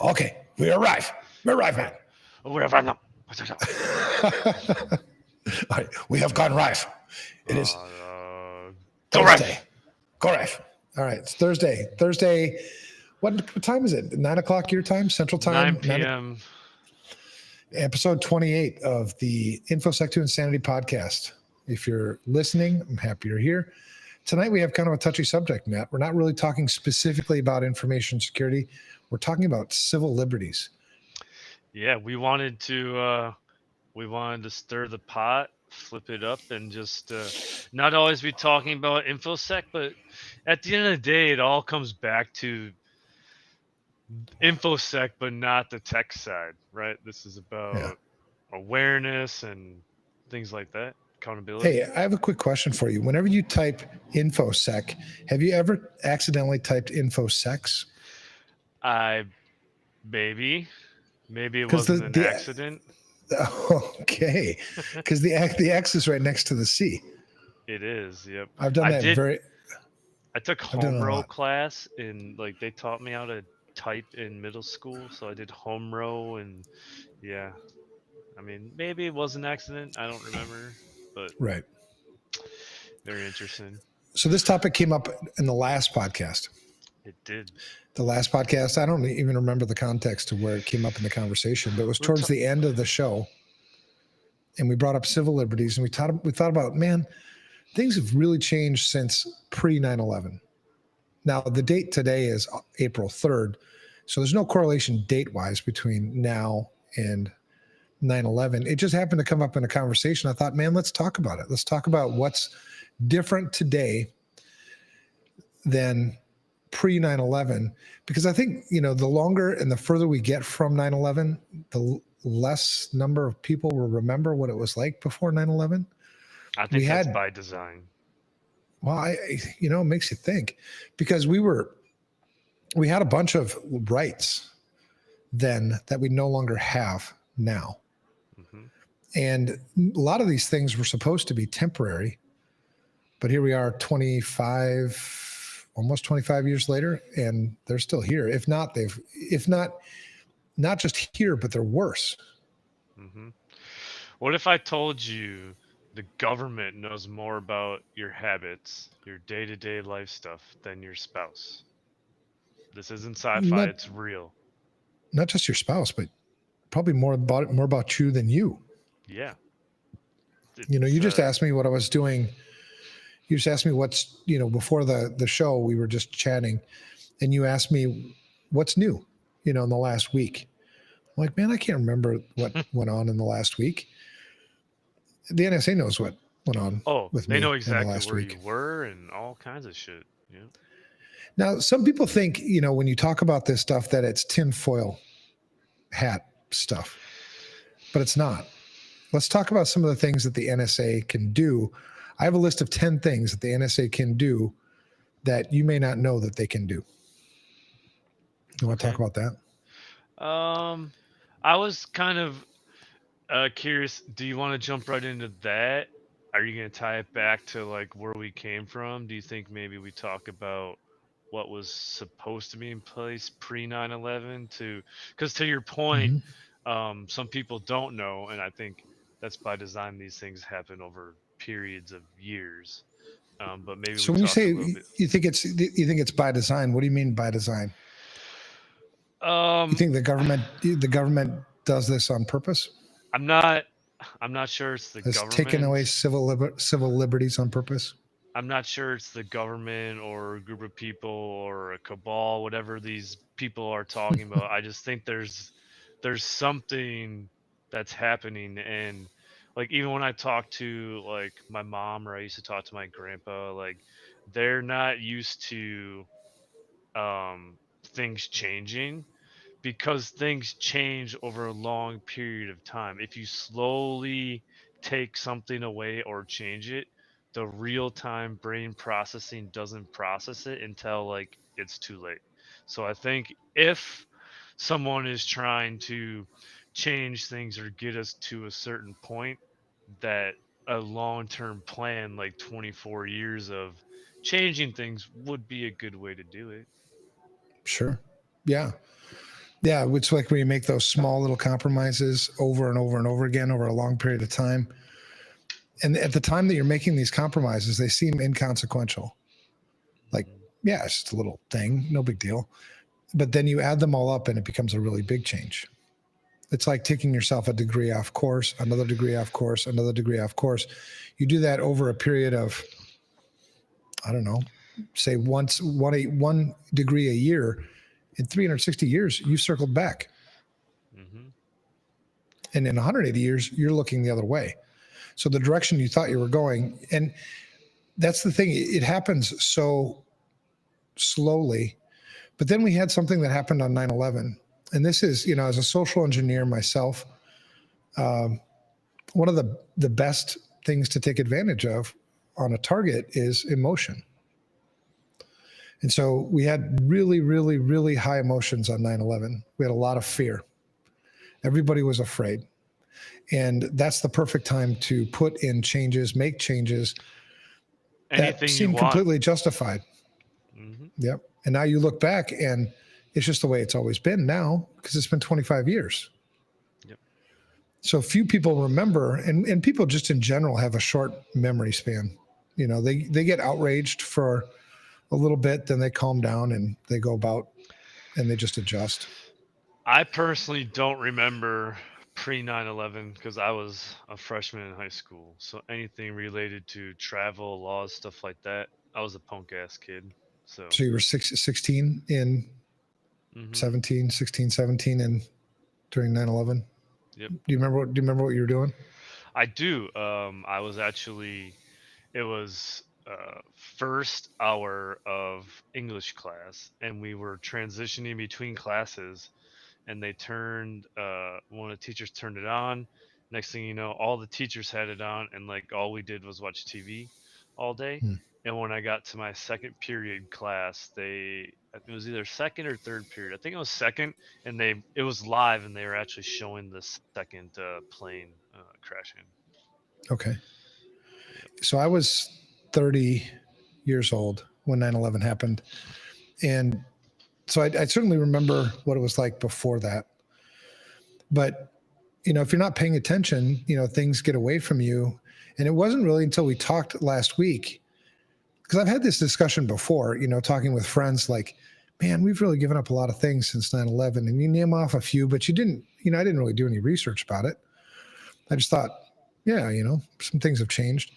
Okay, we arrive. We arrive, man. We have now. All right, we have gone live. It is Go Thursday. right. Go live. All right, it's Thursday. Thursday. What time is it? 9 o'clock your time, Central Time. 9 p.m. Episode 28 of the InfoSec to Insanity podcast. If you're listening, I'm happy you're here. Tonight we have kind of a touchy subject, Matt. We're not really talking specifically about information security. We're talking about civil liberties. Yeah, we wanted to stir the pot, flip it up, and just not always be talking about InfoSec, but at the end of the day, it all comes back to InfoSec, but not the tech side, right? This is about awareness and things like that, accountability. Hey, I have a quick question for you. Whenever you type InfoSec, have you ever accidentally typed InfoSex? Maybe it wasn't an accident. Okay, because the X is right next to the C. It is. Yep. I've done that. I took home row class, and like they taught me how to type in middle school, so I did home row, and yeah. I mean, maybe it was an accident. I don't remember, but right. Very interesting. So this topic came up in the last podcast. It did. The last podcast, I don't even remember the context of where it came up in the conversation, but it was towards the end of the show. And we brought up civil liberties, and we thought about, man, things have really changed since pre 9/11. Now, the date today is April 3rd. So there's no correlation date-wise between now and 9/11. It just happened to come up in a conversation. I thought, man, let's talk about it. Let's talk about what's different today than pre 9/11, because I think, the longer and the further we get from 9/11, the less number of people will remember what it was like before 9/11. I think that's by design. Well, it makes you think, because we had a bunch of rights then that we no longer have now. Mm-hmm. And a lot of these things were supposed to be temporary, but here we are almost 25 years later, and they're still here. If not just here, but they're worse. Mm-hmm. What if I told you the government knows more about your habits, your day-to-day life stuff, than your spouse? This isn't sci-fi, it's real. Not just your spouse, but probably more about you than you. Yeah. You just asked me what I was doing. You just asked me what's, before the show, we were just chatting, and you asked me what's new, in the last week. I'm like, man, I can't remember what went on in the last week. The NSA knows what went on. They know exactly where you were and all kinds of shit. Yeah. Now, some people think, when you talk about this stuff, that it's tinfoil hat stuff, but it's not. Let's talk about some of the things that the NSA can do. I have a list of 10 things that the NSA can do that you may not know that they can do. You want to talk about that? I was kind of curious. Do you want to jump right into that? Are you going to tie it back to like where we came from? Do you think maybe we talk about what was supposed to be in place pre 9/11 because to your point, some people don't know, and I think that's by design. These things happen over periods of years. But maybe so when you say you think it's by design, what do you mean by design? You think the government does this on purpose? I'm not sure it's the government taking away civil liberties on purpose. I'm not sure it's the government or a group of people or a cabal, whatever these people are talking about. I just think there's something that's happening, and like even when I talk to like my mom, or I used to talk to my grandpa, like they're not used to things changing, because things change over a long period of time. If you slowly take something away or change it, the real-time brain processing doesn't process it until like it's too late. So I think if someone is trying to change things or get us to a certain point, that a long-term plan like 24 years of changing things would be a good way to do it. Sure. Yeah. Yeah, it's like where you make those small little compromises over and over and over again over a long period of time. And at the time that you're making these compromises, they seem inconsequential. Like, yeah, it's just a little thing, no big deal. But then you add them all up and it becomes a really big change. It's like taking yourself a degree off course, another degree off course, another degree off course. You do that over a period of, I don't know, say one degree a year. In 360 years, you've circled back. Mm-hmm. And in 180 years, you're looking the other way. So the direction you thought you were going, and that's the thing, it happens so slowly. But then we had something that happened on 9/11. And this is, you know, as a social engineer myself, one of the best things to take advantage of on a target is emotion. And so we had really, really, really high emotions on 9/11. We had a lot of fear. Everybody was afraid. And that's the perfect time to put in changes, make changes Anything that you seem want. completely justified. Mm-hmm. Yep. And now you look back and it's just the way it's always been now because it's been 25 years. Yep. So few people remember, and people just in general have a short memory span. You know, they get outraged for a little bit, then they calm down and they go about and they just adjust. I personally don't remember pre 9/11 because I was a freshman in high school. So anything related to travel, laws, stuff like that, I was a punk ass kid. So So you were 16 in mm-hmm. 16, 17 and during 9/11. Yep. Do you remember what you were doing? I do. I was actually, it was first hour of English class, and we were transitioning between classes, and they turned one of the teachers turned it on. Next thing you know, all the teachers had it on, and like all we did was watch TV all day. And when I got to my second period class, it was either second or third period. I think it was second, and it was live, and they were actually showing the second plane crashing. Okay. So I was 30 years old when 9/11 happened. And so I certainly remember what it was like before that. But, you know, if you're not paying attention, you know, things get away from you. And it wasn't really until we talked last week, because I've had this discussion before, you know, talking with friends like, man, we've really given up a lot of things since 9/11. And you name off a few, but you didn't, you know, I didn't really do any research about it. I just thought, yeah, you know, some things have changed.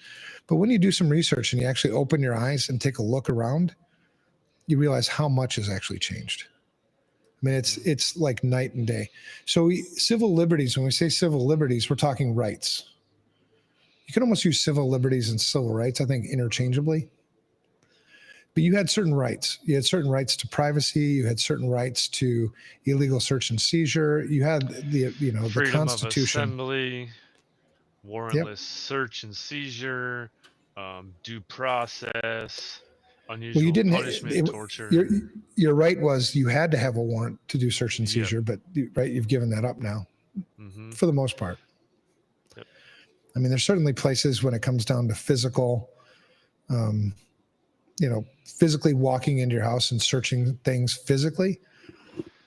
But when you do some research and you actually open your eyes and take a look around, you realize how much has actually changed. I mean, it's like night and day. So civil liberties, when we say civil liberties, we're talking rights. You can almost use civil liberties and civil rights, I think, interchangeably. But you had certain rights. You had certain rights to privacy. You had certain rights to illegal search and seizure. You had the Freedom Constitution. of assembly, warrantless search and seizure, due process, unusual you didn't. punishment, torture. Your right was you had to have a warrant to do search and seizure, but right, you've given that up now, for the most part. Yep. I mean, there's certainly places when it comes down to physical, you know, physically walking into your house and searching things physically.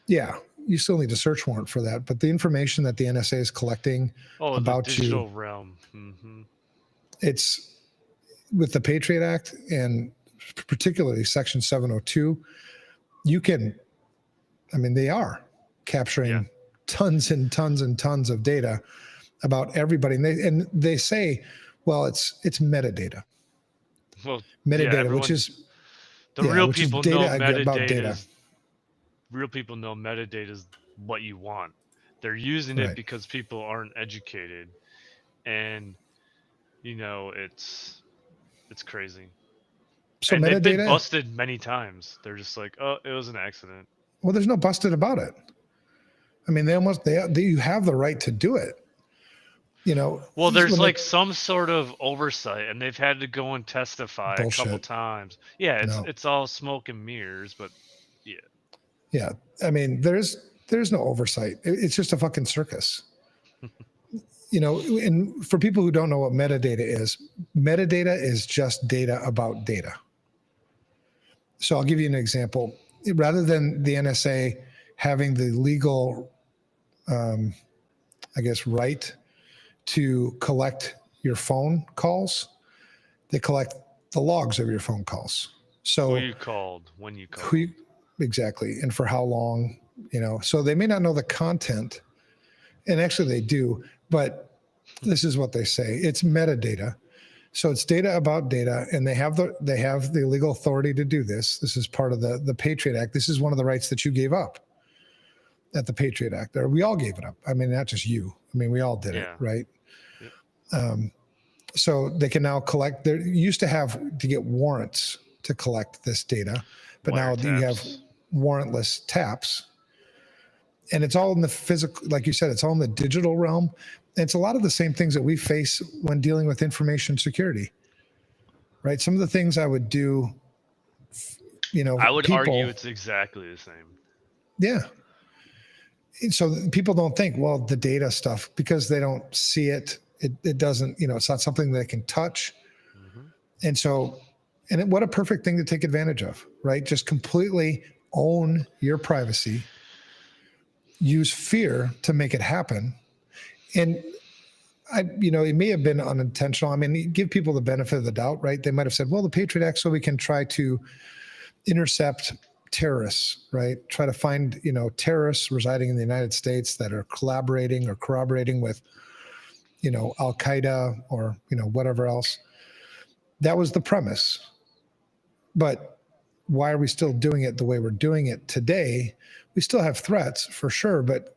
Yeah, you still need a search warrant for that. But the information that the NSA is collecting about the digital realm. Mm-hmm. It's with the Patriot Act and particularly Section 702, you can, I mean, they are capturing tons and tons and tons of data about everybody. And they say, well, it's metadata. Well, metadata, which is the real people know metadata about data. Real people know metadata is what you want. They're using it because people aren't educated, and you know it's crazy. So and metadata, they've been busted many times. They're just like, oh, it was an accident. Well, there's no busted about it. I mean, you have the right to do it. You know, well, there's like some sort of oversight, and they've had to go and testify a couple times. Yeah, it's all smoke and mirrors, but yeah. I mean, there's no oversight. It's just a fucking circus. You know, and for people who don't know what metadata is just data about data. So I'll give you an example. Rather than the NSA having the legal, right to collect your phone calls. They collect the logs of your phone calls. So Who you called, when you called. who you, exactly, and for how long, so they may not know the content, and actually they do, but this is what they say. It's metadata. So it's data about data, and they have the legal authority to do this. This is part of the Patriot Act. This is one of the rights that you gave up at the Patriot Act, or we all gave it up. I mean, not just you. I mean, we all did it, right? Yep. So they can now collect. They used to have to get warrants to collect this data, but now you have warrantless taps, and it's all in the physical, like you said, it's all in the digital realm. And it's a lot of the same things that we face when dealing with information security, right? Some of the things I would do, I would argue it's exactly the same. Yeah. And so people don't think, well, the data stuff, because they don't see it. It doesn't, it's not something they can touch. Mm-hmm. And so, what a perfect thing to take advantage of, right? Just completely own your privacy, use fear to make it happen. And it may have been unintentional. I mean, give people the benefit of the doubt, right? They might have said, well, the Patriot Act, so we can try to intercept terrorists, right? Try to find, terrorists residing in the United States that are collaborating or corroborating with, Al-Qaeda or, whatever else. That was the premise. But why are we still doing it the way we're doing it today? We still have threats for sure, but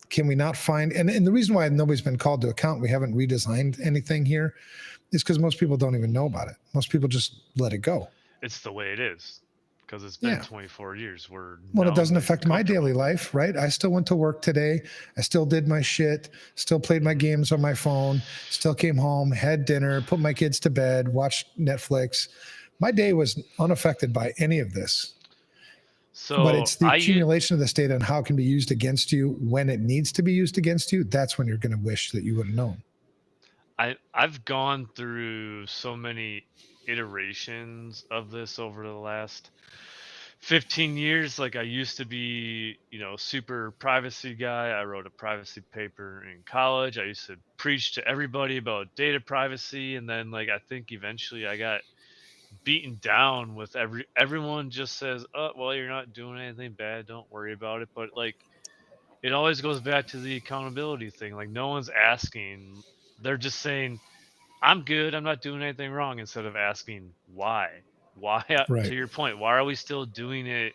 can we not find, and the reason why nobody's been called to account, we haven't redesigned anything here, is because most people don't even know about it. Most people just let it go. It's the way it is. Because it's been 24 years. Well, it doesn't affect my daily life, right? I still went to work today. I still did my shit, still played my games on my phone, still came home, had dinner, put my kids to bed, watched Netflix. My day was unaffected by any of this. But it's the accumulation of this data and how it can be used against you when it needs to be used against you. That's when you're going to wish that you would have known. I've gone through so many iterations of this over the last 15 years. Like, I used to be, super privacy guy. I wrote a privacy paper in college. I used to preach to everybody about data privacy. And then, I think eventually I got beaten down with everyone just says, oh, well, you're not doing anything bad, don't worry about it. But it always goes back to the accountability thing. No one's asking. They're just saying, I'm good, I'm not doing anything wrong, instead of asking why. Right. To your point, why are we still doing it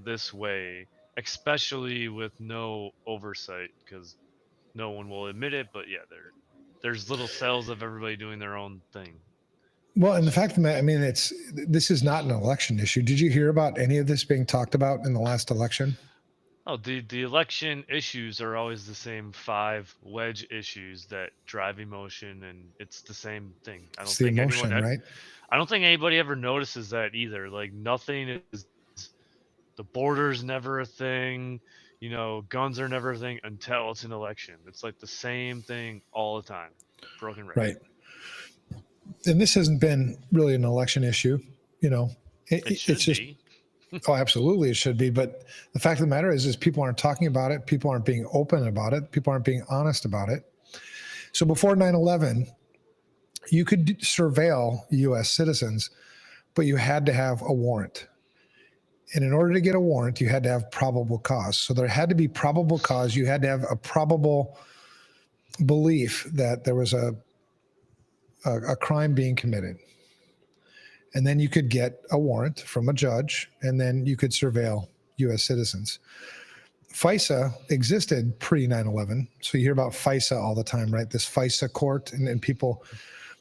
this way, especially with no oversight? Because no one will admit it, but there's little cells of everybody doing their own thing. Well, and the fact of the matter, I mean, this is not an election issue. Did you hear about any of this being talked about in the last election? Oh, the election issues are always the same 5 wedge issues that drive emotion, and it's the same thing. I don't think anybody ever notices that either. Nothing is, the border's never a thing, guns are never a thing until it's an election. It's the same thing all the time. Broken record. Right. And this hasn't been really an election issue, It should be. Oh, absolutely, it should be. But the fact of the matter is people aren't talking about it. People aren't being open about it. People aren't being honest about it. So before 9/11, you could surveil U.S. citizens, but you had to have a warrant. And in order to get a warrant, you had to have probable cause. So there had to be probable cause. You had to have a probable belief that there was a crime being committed. And then you could get a warrant from a judge, and then you could surveil U.S. citizens. FISA existed pre 9/11. So you hear about FISA all the time, right? This FISA court and people.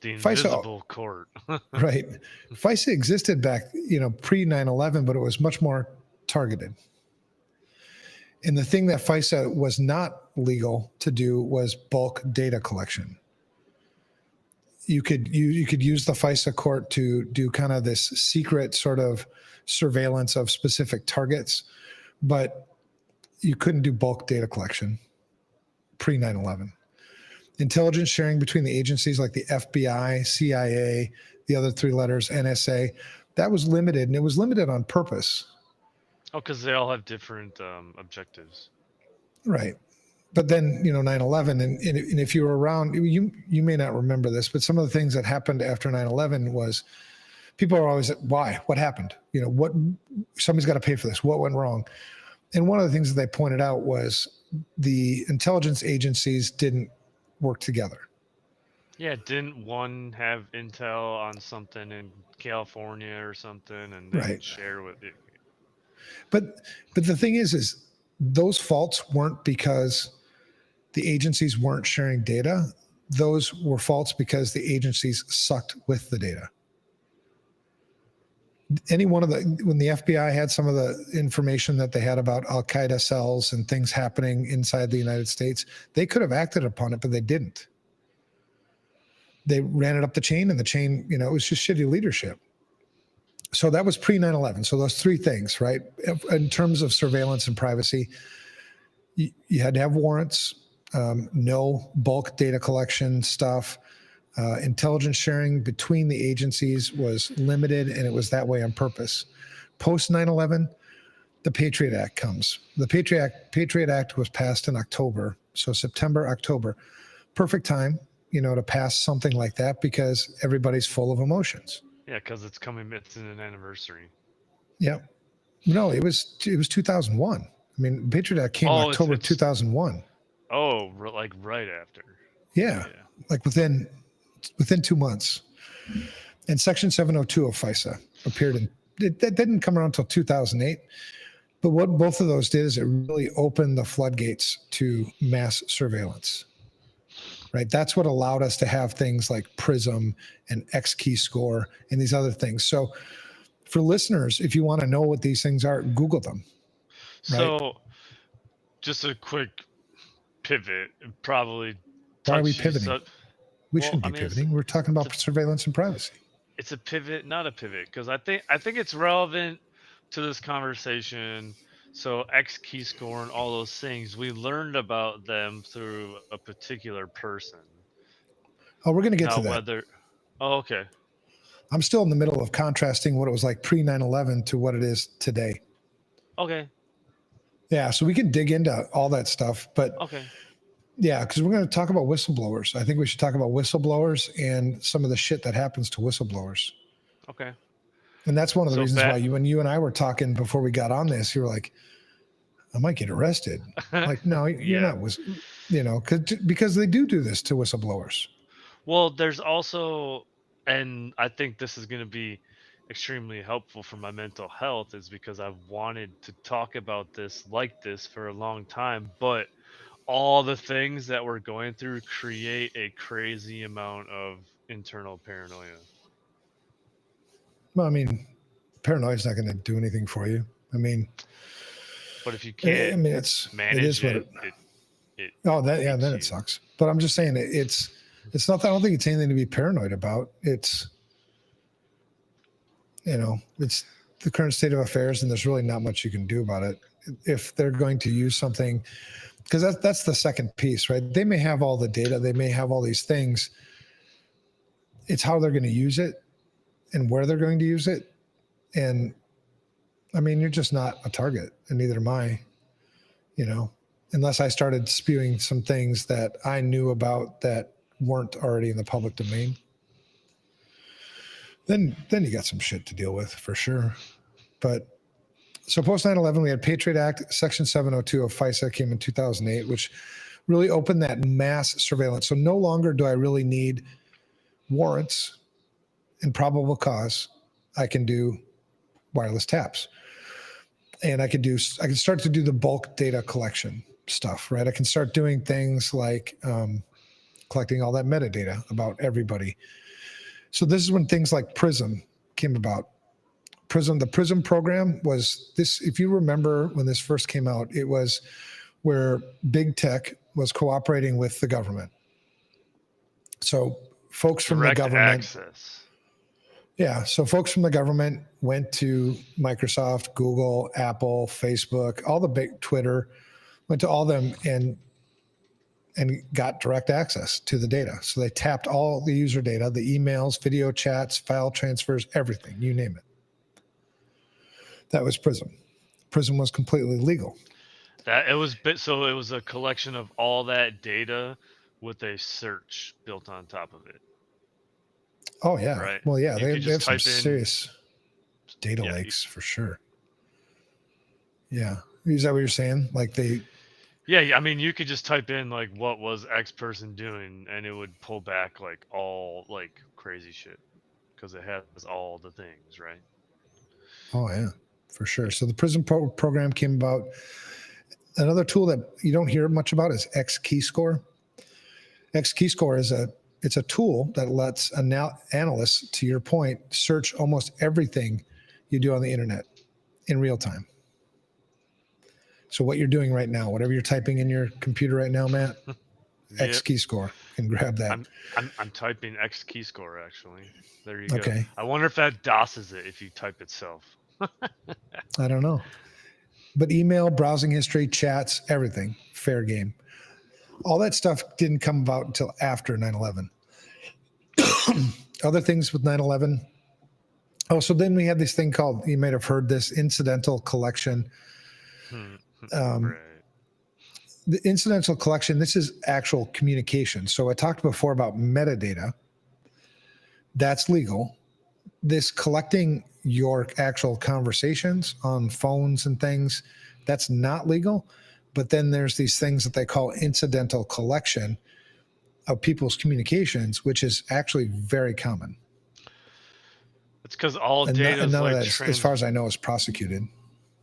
The invisible court. Right. FISA existed back, pre 9/11, but it was much more targeted. And the thing that FISA was not legal to do was bulk data collection. You could use the FISA court to do kind of this secret sort of surveillance of specific targets, but you couldn't do bulk data collection pre 9/11. Intelligence sharing between the agencies like the FBI, CIA, the other 3 letters, NSA, that was limited, and it was limited on purpose. Oh, because they all have different objectives. Right. But then, 9/11, and if you were around, you may not remember this, but some of the things that happened after 9/11 was people are always, why? What happened? What? Somebody's got to pay for this. What went wrong? And one of the things that they pointed out was the intelligence agencies didn't work together. Yeah, didn't one have intel on something in California or something, and they Right. share with it? But the thing is those faults weren't because the agencies weren't sharing data. Those were faults because the agencies sucked with the data. When the FBI had some of the information that they had about Al Qaeda cells and things happening inside the United States, they could have acted upon it, but they didn't. They ran it up the chain, and the chain, it was just shitty leadership. So that was pre 9/11. So those three things, right? In terms of surveillance and privacy, you had to have warrants, no bulk data collection stuff. Intelligence sharing between the agencies was limited, and it was that way on purpose. Post 9/11, the Patriot Act comes. The Patriot Act was passed in October. So September, October, perfect time, to pass something like that because everybody's full of emotions. Yeah, because it's an anniversary. Yeah. No, it was 2001. I mean, Patriot Act came October 2001. Oh, like right after. Yeah. Like within 2 months. And Section 702 of FISA appeared that didn't come around until 2008. But what both of those did is it really opened the floodgates to mass surveillance. Right? That's what allowed us to have things like PRISM and XKeyscore and these other things. So for listeners, if you want to know what these things are, Google them. Right? So just a quick pivot, probably. Why are we pivoting? We shouldn't be pivoting. We're talking about surveillance and privacy. It's a pivot, not a pivot, because I think it's relevant to this conversation. So XKeyscore and all those things, we learned about them through a particular person. Oh, we're going to get to that. Oh, okay. I'm still in the middle of contrasting what it was like pre 9/11 to what it is today. Okay. Yeah, so we can dig into all that stuff, but okay. Yeah, because we're going to talk about whistleblowers. I think we should talk about whistleblowers and some of the shit that happens to whistleblowers. Okay. And that's one of the reasons why when you and I were talking before we got on this, you were like, I might get arrested. Like, no, you're not, because they do this to whistleblowers. Well, there's also, and I think this is going to be extremely helpful for my mental health, is because I've wanted to talk about this for a long time, but all the things that we're going through create a crazy amount of internal paranoia. Well, I mean, paranoia is not going to do anything for you. I mean, but if you can't, I mean, manage then it sucks. But I'm just saying it's not. I don't think it's anything to be paranoid about. It's it's the current state of affairs, and there's really not much you can do about it. If they're going to use something, because that's the second piece, right? They may have all the data, they may have all these things. It's how they're going to use it and where they're going to use it. And I mean, you're just not a target, and neither am I, unless I started spewing some things that I knew about that weren't already in the public domain. Then you got some shit to deal with for sure. But so post 9/11, we had Patriot Act, Section 702 of FISA came in 2008, which really opened that mass surveillance. So no longer do I really need warrants and probable cause. I can do wireless taps. And I can start to do the bulk data collection stuff, right? I can start doing things like collecting all that metadata about everybody. So this is when things like PRISM came about. The PRISM program was this, if you remember when this first came out, it was where big tech was cooperating with the government. So folks from the government. Access. Yeah. So folks from the government went to Microsoft, Google, Apple, Facebook, all the big Twitter, went to all them and got direct access to the data. So they tapped all the user data, the emails, video chats, file transfers, everything, you name it. That was PRISM. Prison was completely legal. That it was so it was a collection of all that data with a search built on top of it. Oh yeah. Right. Well, yeah, You they could have just some type in serious data lakes for sure. Yeah. Is that what you're saying? Like yeah, I mean you could just type in like what was X person doing and it would pull back like all like crazy shit because it has all the things, right? Oh yeah, for sure. So the prison program came about. Another tool that you don't hear much about is X Keyscore. X Keyscore is a tool that lets analysts, to your point, search almost everything you do on the internet in real time. So what you're doing right now, whatever you're typing in your computer right now, Matt, X Yep. Keyscore can grab that. I'm typing X keyscore actually. There you go. Okay. I wonder if that DOSes it if you type itself. I don't know. But email, browsing history, chats, everything, fair game. All that stuff didn't come about until after 9/11. Other things with 9/11. Oh, so then we had this thing called, you might have heard this, incidental collection. Right. The incidental collection, this is actual communication. So I talked before about metadata. That's legal. This collecting your actual conversations on phones and things, that's not legal. But then there's these things that they call incidental collection of people's communications, which is actually very common. It's because all And data is none of like that, as far as I know, is prosecuted.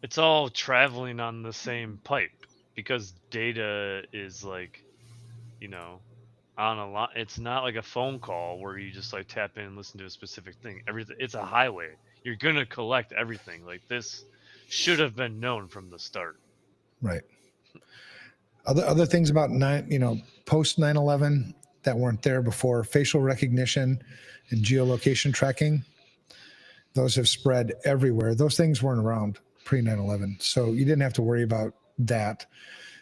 it's all traveling on the same pipe because data is like, you know, on a lot. It's not like a phone call where you just like tap in and listen to a specific thing. Everything, it's a highway. You're gonna collect everything. Like this should have been known from the start. Right. Other things about post 9/11 that weren't there before: facial recognition and geolocation tracking. Those have spread everywhere. Those things weren't around pre 9/11, so you didn't have to worry about that.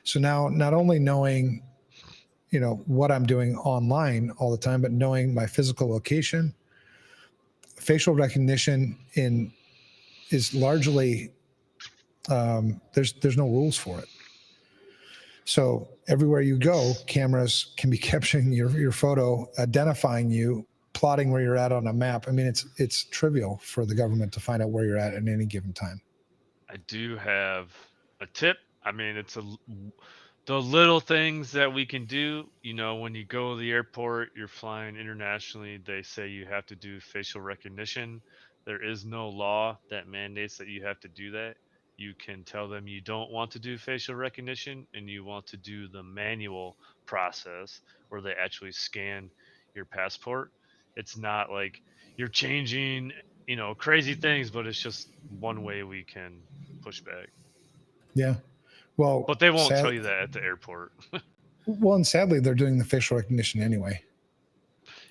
So now, not only knowing what I'm doing online all the time, but knowing my physical location, facial recognition is largely there's no rules for it. So everywhere you go, cameras can be capturing your photo, identifying you, plotting where you're at on a map. I mean, it's trivial for the government to find out where you're at any given time. I do have a tip. I mean, the little things that we can do. You know, when you go to the airport, you're flying internationally, they say you have to do facial recognition. There is no law that mandates that you have to do that. You can tell them you don't want to do facial recognition and you want to do the manual process where they actually scan your passport. It's not like you're changing, crazy things, but it's just one way we can push back. Yeah. Well, But they won't tell you that at the airport. and sadly, they're doing the facial recognition anyway.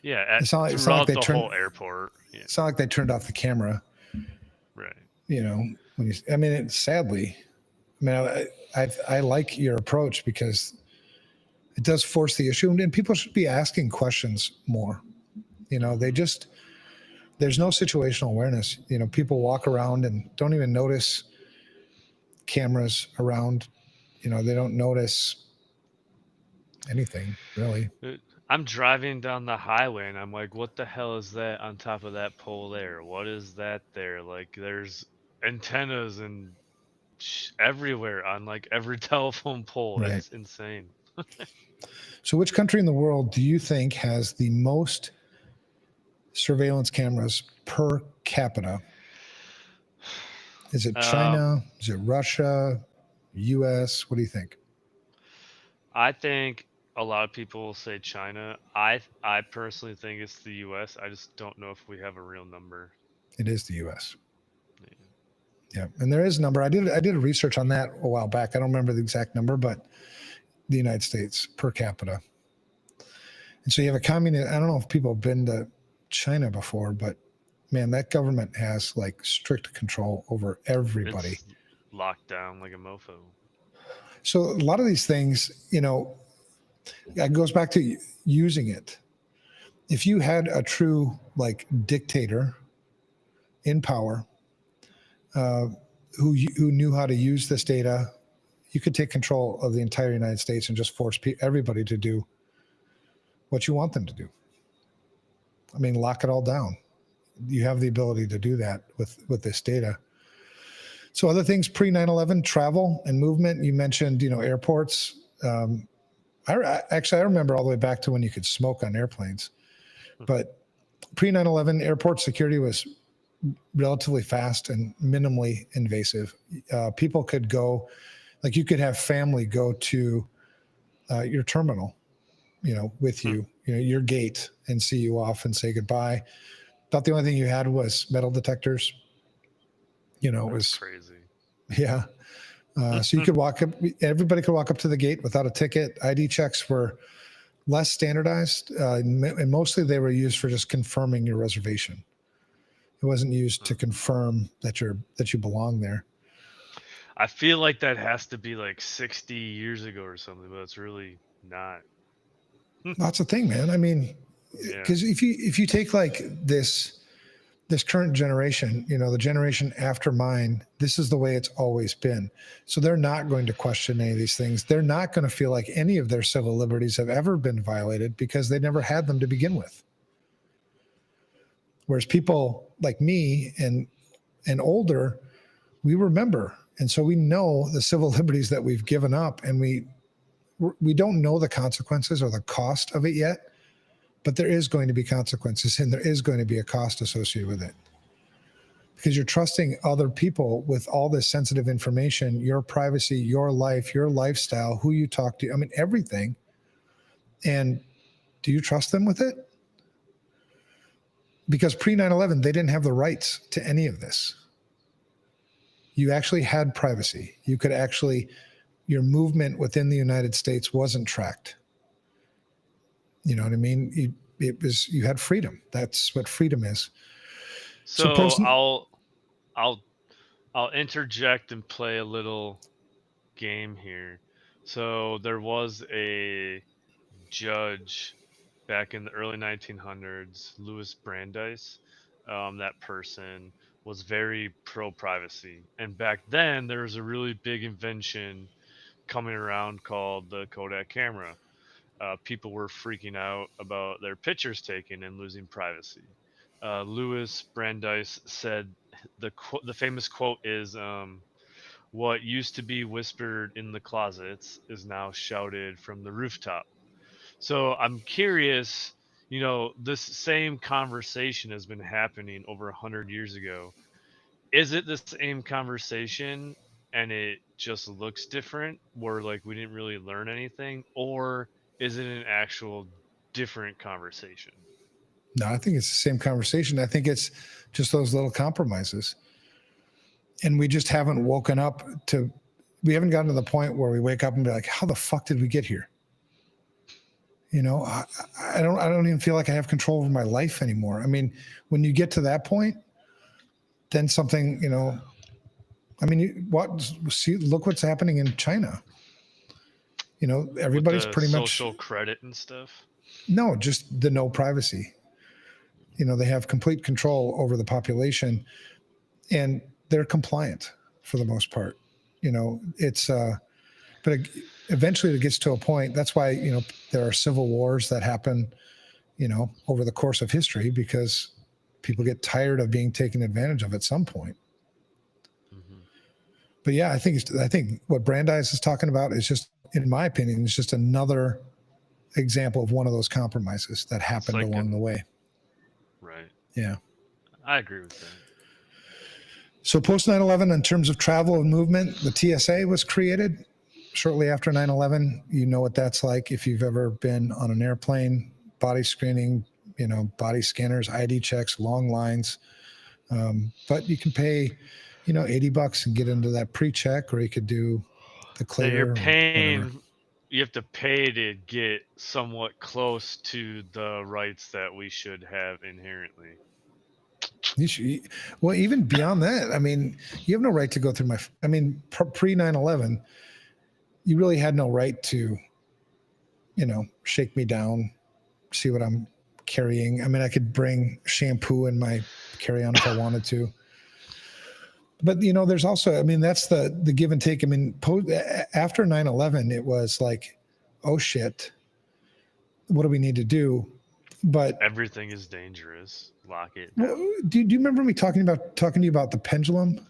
Yeah, It's not like throughout they the turned. whole airport. Yeah, It's not like they turned off the camera. right. I mean, sadly, I mean, I like your approach because it does force the issue, and people should be asking questions more. There's no situational awareness. People walk around and don't even notice cameras around. They don't notice anything really. I'm driving down the highway and I'm like, what the hell is that on top of that pole there? What is that there? Like, there's antennas and everywhere on like every telephone pole. Right. It's insane. So which country in the world do you think has the most surveillance cameras per capita? Is it China? Is it Russia? US? What do you think? I think a lot of people will say China. I personally think it's the US. I just don't know if we have a real number. It is the US. Yeah. Yeah. And there is a number. I did a research on that a while back. I don't remember the exact number, but the United States per capita. And so you have a communist. I don't know if people have been to China before, but man, that government has like strict control over everybody. It's locked down like a mofo. So a lot of these things, it goes back to using it. If you had a true like dictator in power, who knew how to use this data, you could take control of the entire United States and just force everybody to do what you want them to do. I mean, lock it all down. You have the ability to do that with this data. So other things pre 9/11, travel and movement. You mentioned, airports. I remember all the way back to when you could smoke on airplanes. But pre 9/11, airport security was relatively fast and minimally invasive. People could go, like you could have family go to your terminal, with you, your gate, and see you off and say goodbye. Thought the only thing you had was metal detectors. It was crazy. Yeah. So you could walk up, everybody could walk up to the gate without a ticket. ID checks were less standardized, and mostly they were used for just confirming your reservation. It wasn't used to confirm that you belong there. I feel like that has to be like 60 years ago or something, but it's really not. That's the thing, man. I mean, because if you take like this current generation, the generation after mine, this is the way it's always been. So they're not going to question any of these things. They're not going to feel like any of their civil liberties have ever been violated because they never had them to begin with. Whereas people like me and older, we remember. And so we know the civil liberties that we've given up, and we don't know the consequences or the cost of it yet. But there is going to be consequences, and there is going to be a cost associated with it. Because you're trusting other people with all this sensitive information, your privacy, your life, your lifestyle, who you talk to, I mean, everything. And do you trust them with it? Because pre 9/11, they didn't have the rights to any of this. You actually had privacy. You could actually, your movement within the United States wasn't tracked. You know what I mean? You had freedom. That's what freedom is. So I'll interject and play a little game here. So there was a judge back in the early 1900s, Louis Brandeis. That person was very pro privacy, and back then there was a really big invention coming around called the Kodak camera. People were freaking out about their pictures taken and losing privacy. Louis Brandeis said the famous quote is, "What used to be whispered in the closets is now shouted from the rooftop." So I'm curious, this same conversation has been happening over 100 years ago. Is it the same conversation and it just looks different, where like we didn't really learn anything, or is it an actual different conversation? No, I think it's the same conversation. I think it's just those little compromises. And we just haven't woken up we haven't gotten to the point where we wake up and be like, how the fuck did we get here? I don't even feel like I have control over my life anymore. I mean, when you get to that point, then something, look what's happening in China. Everybody's With the pretty social much credit and stuff. no, just the no privacy. They have complete control over the population, and they're compliant for the most part. But eventually it gets to a point. That's why, there are civil wars that happen, over the course of history, because people get tired of being taken advantage of at some point. Mm-hmm. But yeah, I think what Brandeis is talking about is just, in my opinion, is just another example of one of those compromises that happened along the way. Right. Yeah. I agree with that. So post 9/11, in terms of travel and movement, the TSA was created shortly after 9/11. You know what that's like if you've ever been on an airplane, body screening, body scanners, ID checks, long lines. But you can pay, $80 and get into that pre-check, or you could do the So clear. you're Or paying, whatever. you have to pay to get somewhat close to the rights that we should have inherently. Well, even beyond that, I mean, you have no right to go through pre 9/11, you really had no right to, shake me down, see what I'm carrying. I mean, I could bring shampoo in my carry-on if I wanted to. But there's also, I mean, that's the give and take. I mean, after 9/11, it was like, oh shit, what do we need to do? But Everything is dangerous. Lock it down. do you remember me talking to you about the pendulum?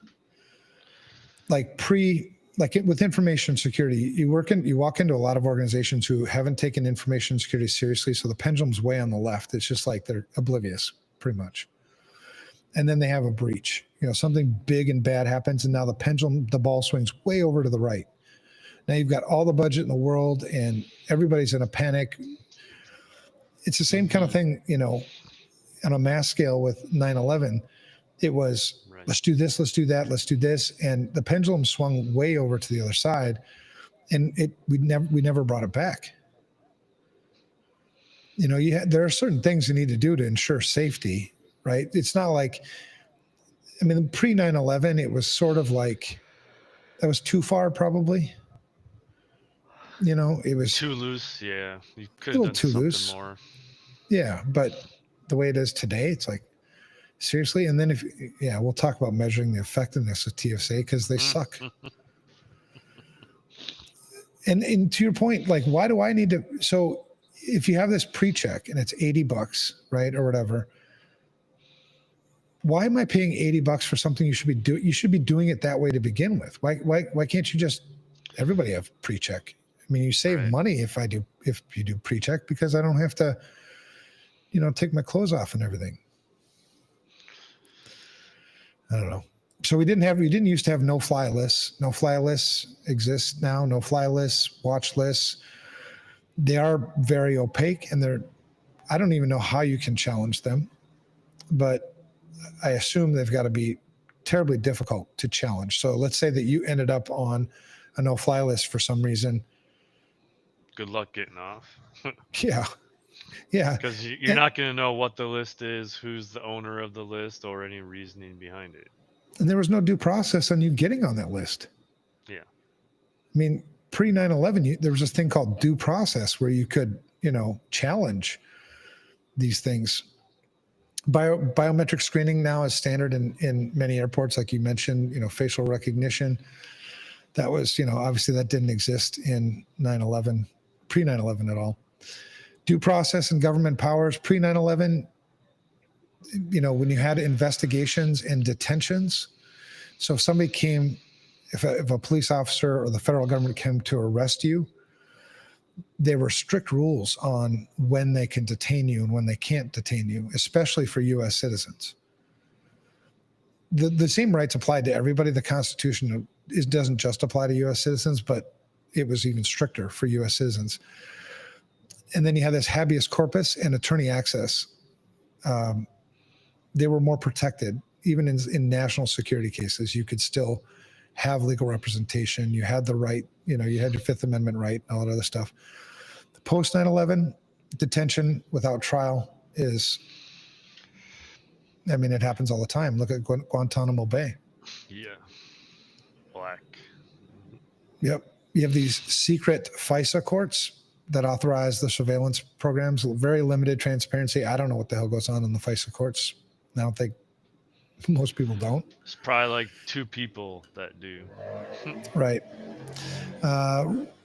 Like with information security, you walk into a lot of organizations who haven't taken information security seriously. So the pendulum's way on the left. It's just like they're oblivious, pretty much. And then they have a breach. Something big and bad happens, and now the ball swings way over to the right. Now you've got all the budget in the world, and everybody's in a panic. It's the same kind of thing, on a mass scale with 9/11. It was, right, let's do this, let's do that, let's do this, and the pendulum swung way over to the other side, and we never brought it back. There are certain things you need to do to ensure safety, right? It's not like, I mean, pre 9/11, it was sort of like that was too far, probably. It was too loose. Yeah, you could have done something loose. More. Yeah, but the way it is today, it's like, seriously. And then we'll talk about measuring the effectiveness of TSA because they suck. And to your point, like, why do I need to? So if you have this pre-check and it's $80, right, or whatever, why am I paying $80 for something you should be doing? You should be doing it that way to begin with. Why can't you just everybody have pre-check? I mean, you save money if you do pre-check because I don't have to, take my clothes off and everything. I don't know. So we didn't used to have no-fly lists. No-fly lists exist now. No-fly lists, watch lists. They are very opaque, and I don't even know how you can challenge them, but I assume they've got to be terribly difficult to challenge. So let's say that you ended up on a no-fly list for some reason. Good luck getting off. Yeah. Yeah. Because you're not going to know what the list is, who's the owner of the list, or any reasoning behind it. And there was no due process on you getting on that list. Yeah. I mean, pre 9/11, there was this thing called due process where you could, challenge these things. Biometric screening now is standard in many airports, like you mentioned, facial recognition. That was, obviously that didn't exist in 9/11, pre 9/11 at all. Due process and government powers, pre 9/11, when you had investigations and detentions. So if somebody came, if a police officer or the federal government came to arrest you, there were strict rules on when they can detain you and when they can't detain you, especially for U.S. citizens. The same rights applied to everybody. The Constitution doesn't just apply to U.S. citizens, but it was even stricter for U.S. citizens. And then you have this habeas corpus and attorney access. They were more protected. Even in national security cases, you could still have legal representation. You had the right, you had your Fifth Amendment right, and all that other stuff. The post 9/11 detention without trial it happens all the time. Look at Guantanamo Bay. Yeah. Black. Yep. You have these secret FISA courts that authorize the surveillance programs, very limited transparency. I don't know what the hell goes on in the FISA courts. I don't think most people don't. It's probably like 2 people that do. Right.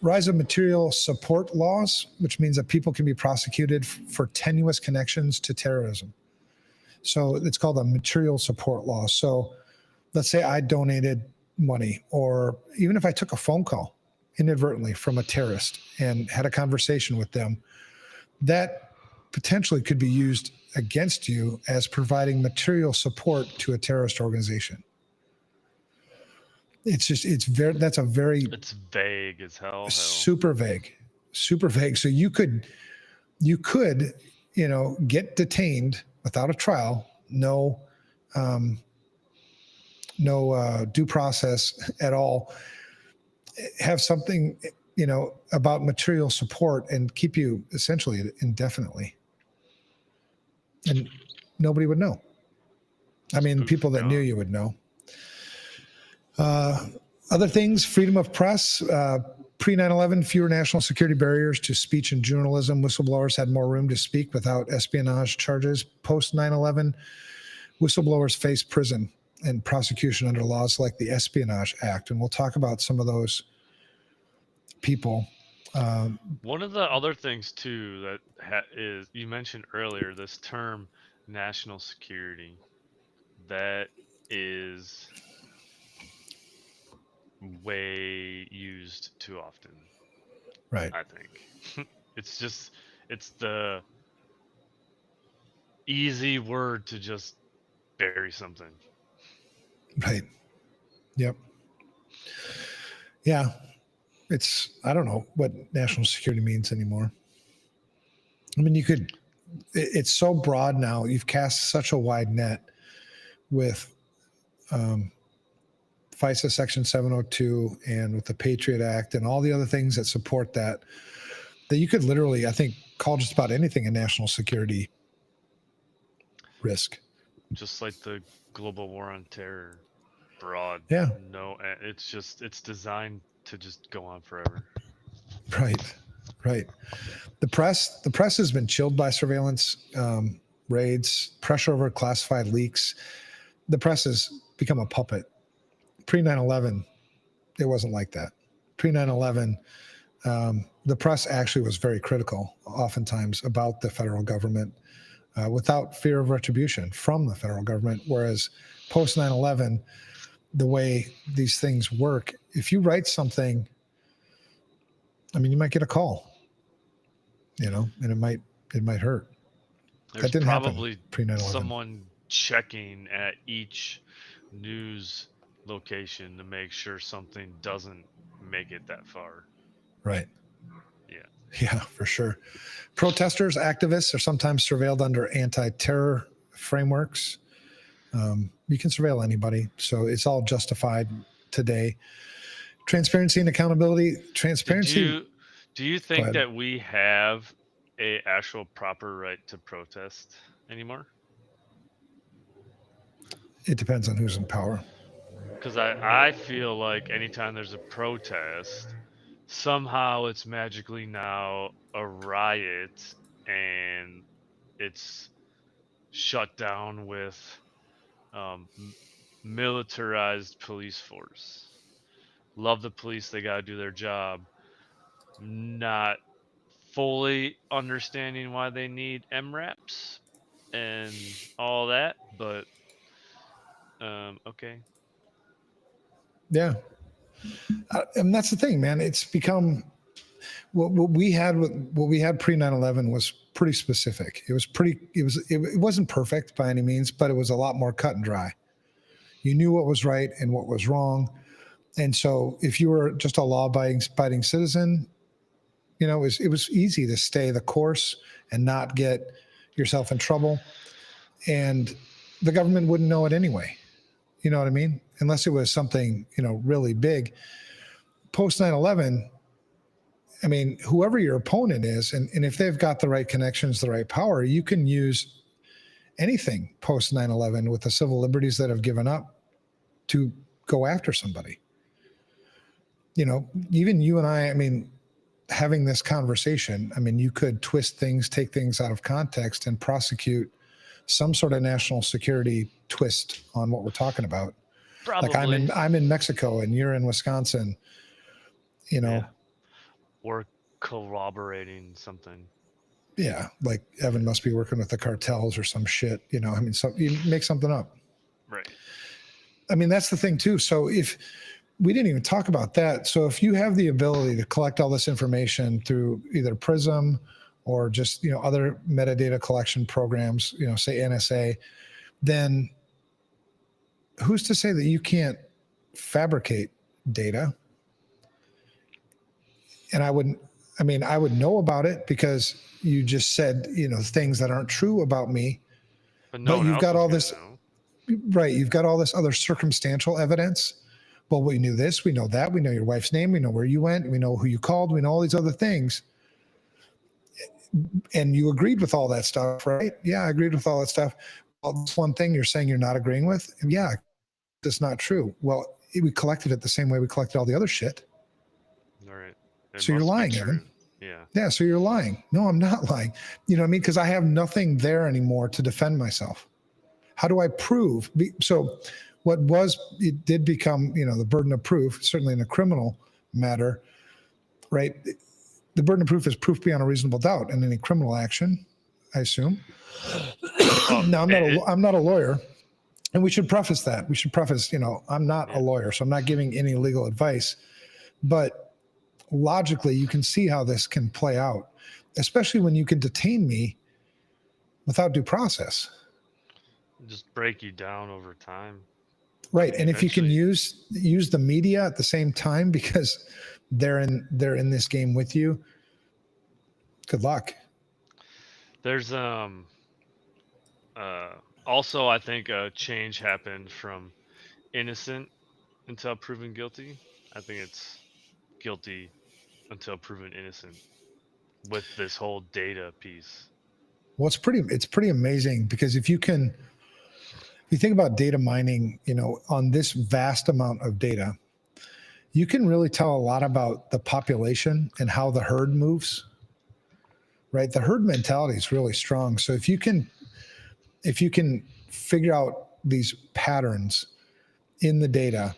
Rise of material support laws, which means that people can be prosecuted for tenuous connections to terrorism. So it's called a material support law. So let's say I donated money, or even if I took a phone call inadvertently from a terrorist and had a conversation with them, that potentially could be used against you as providing material support to a terrorist organization. It's vague as hell. Super vague. So you could, get detained without a trial, no due process at all, have something, about material support and keep you essentially indefinitely. And nobody would know. I mean, people that knew you would know. Other things, freedom of press, pre 9/11, fewer national security barriers to speech and journalism. Whistleblowers had more room to speak without espionage charges. Post 9/11, whistleblowers face prison. and prosecution under laws like the Espionage Act. And we'll talk about some of those people. One of the other things too that is, you mentioned earlier, this term national security, that is way used too often, Right. I think. It's the easy word to just bury something. Right. Yep. Yeah. I don't know what national security means anymore. I mean, it's so broad now. You've cast such a wide net with FISA Section 702 and with the Patriot Act and all the other things that support that you could literally, I think, call just about anything a national security risk. Just like the global war on terror, broad. Yeah. No, it's designed to just go on forever. Right. The press has been chilled by surveillance raids, pressure over classified leaks. The press has become a puppet. Pre 9/11, it wasn't like that. Pre 9/11, the press actually was very critical, oftentimes, about the federal government without fear of retribution from the federal government. Whereas post 9/11, the way these things work, if you write something, I mean, you might get a call, and it might hurt. There's that didn't probably happen pre 9/11. someone checking at each news location to make sure something doesn't make it that far. Right. Yeah, for sure. Protesters, activists are sometimes surveilled under anti-terror frameworks. You can surveil anybody, so it's all justified today. Transparency and accountability. Transparency. Do you think that we have a actual proper right to protest anymore? It depends on who's in power. Because I feel like anytime there's a protest, somehow it's magically now a riot and it's shut down with militarized police force. Love the police, they got to do their job. Not fully understanding why they need MRAPs and all that, but okay. Yeah. And that's the thing, man. It's become what we had pre 9/11 was pretty specific. It wasn't perfect by any means, but it was a lot more cut and dry. You knew what was right and what was wrong. And so if you were just a law-abiding citizen, it was easy to stay the course and not get yourself in trouble. And the government wouldn't know it anyway. You know what I mean? Unless it was something, really big. Post 9/11, I mean, whoever your opponent is, and if they've got the right connections, the right power, you can use anything post 9/11 with the civil liberties that have given up to go after somebody. Even you and I mean, having this conversation, I mean, you could twist things, take things out of context, and prosecute some sort of national security twist on what we're talking about. Probably. Like I'm in Mexico and you're in Wisconsin, Yeah. Or corroborating something. Yeah, like Evan must be working with the cartels or some shit. I mean, so you make something up. Right. I mean, that's the thing too. So if we didn't even talk about that. So if you have the ability to collect all this information through either PRISM or just, other metadata collection programs, say NSA, then who's to say that you can't fabricate data? And I would know about it because you just said, things that aren't true about me. But you've got all this, right? You've got all this other circumstantial evidence. Well, we knew this, we know that, we know your wife's name, we know where you went, we know who you called, we know all these other things. And you agreed with all that stuff, right? Yeah, I agreed with all that stuff. Well, this one thing you're saying you're not agreeing with, yeah, that's not true. Well, we collected it the same way we collected all the other shit. All right. So you're lying, Evan. Yeah. Yeah, so you're lying. No, I'm not lying. You know what I mean? Because I have nothing there anymore to defend myself. How do I prove? So it did become, the burden of proof, certainly in a criminal matter, right? The burden of proof is proof beyond a reasonable doubt in any criminal action, I assume. Now, I'm not a lawyer, and we should preface that. We should preface, I'm not a lawyer, so I'm not giving any legal advice. But logically, you can see how this can play out, especially when you can detain me without due process. Just break you down over time. Right. And if you can use the media at the same time because they're in this game with you, good luck. There's also, I think a change happened from innocent until proven guilty. I think it's guilty until proven innocent with this whole data piece. Well, it's pretty amazing because if you think about data mining, on this vast amount of data, you can really tell a lot about the population and how the herd moves, right? The herd mentality is really strong. So if you can figure out these patterns in the data,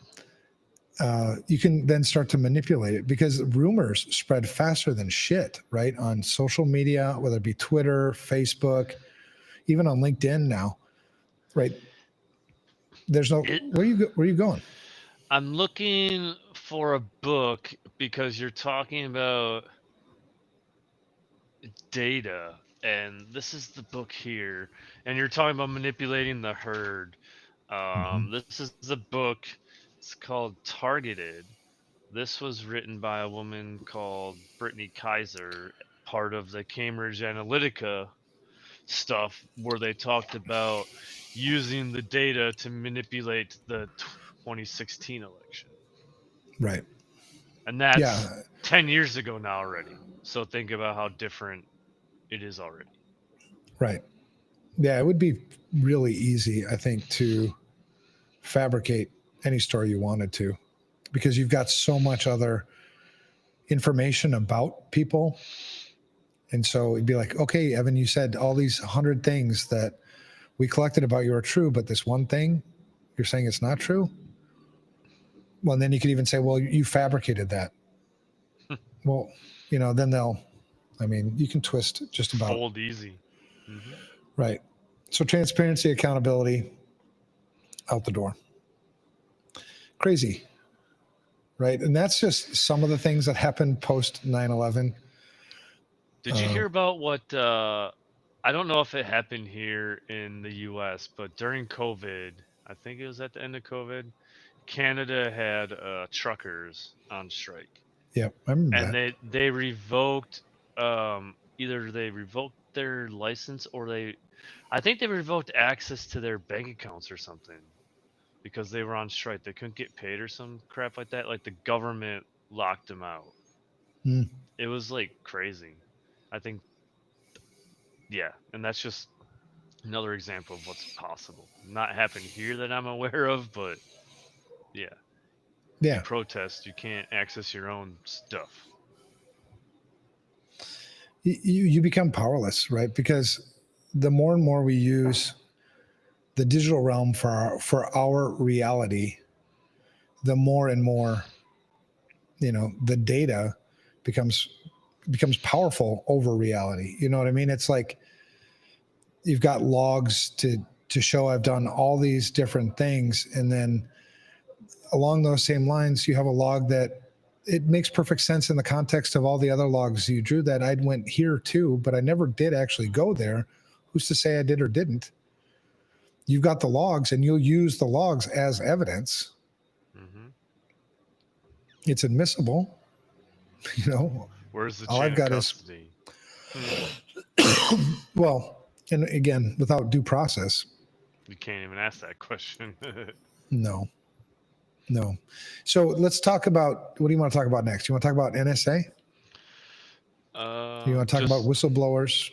you can then start to manipulate it because rumors spread faster than shit, right? On social media, whether it be Twitter, Facebook, even on LinkedIn now, right? There's no, where are you going? I'm looking for a book because you're talking about data, and this is the book here, and you're talking about manipulating the herd. This is the book. It's called Targeted. This was written by a woman called Brittany Kaiser, part of the Cambridge Analytica stuff, where they talked about using the data to manipulate the 2016 election. Right. And that's 10 years ago now already. So think about how different it is already. Right. Yeah, it would be really easy, I think, to fabricate any story you wanted to because you've got so much other information about people. And so it'd be like, okay, Evan, you said all these 100 things that we collected about you are true, but this one thing you're saying it's not true. Well, and then you could even say, well, you fabricated that. Well, then you can twist just about. Fold easy. Mm-hmm. Right. So transparency, accountability, out the door. Crazy. Right. And that's just some of the things that happened post 9/11. Did you hear about what, I don't know if it happened here in the US, but during COVID, I think it was at the end of COVID, Canada had truckers on strike. Yeah, I remember And that. they revoked, either they revoked their license or I think they revoked access to their bank accounts or something because they were on strike. They couldn't get paid or some crap like that. Like the government locked them out. It was like crazy. I think, yeah, and that's just another example of what's possible. Not happened here that I'm aware of, but yeah. Yeah. You protest, you can't access your own stuff. You become powerless, right? Because the more and more we use the digital realm for our reality, the more and more, the data becomes powerful over reality. You know what I mean? It's like you've got logs to show I've done all these different things, and then along those same lines, you have a log that it makes perfect sense in the context of all the other logs you drew that I went here too, but I never did actually go there. Who's to say I did or didn't? You've got the logs, and you'll use the logs as evidence. Mm-hmm. It's admissible. Where's the all chain I've got of custody? Well, and again, without due process. You can't even ask that question. No. So let's talk about, what do you want to talk about next? You want to talk about NSA? You want to talk about whistleblowers,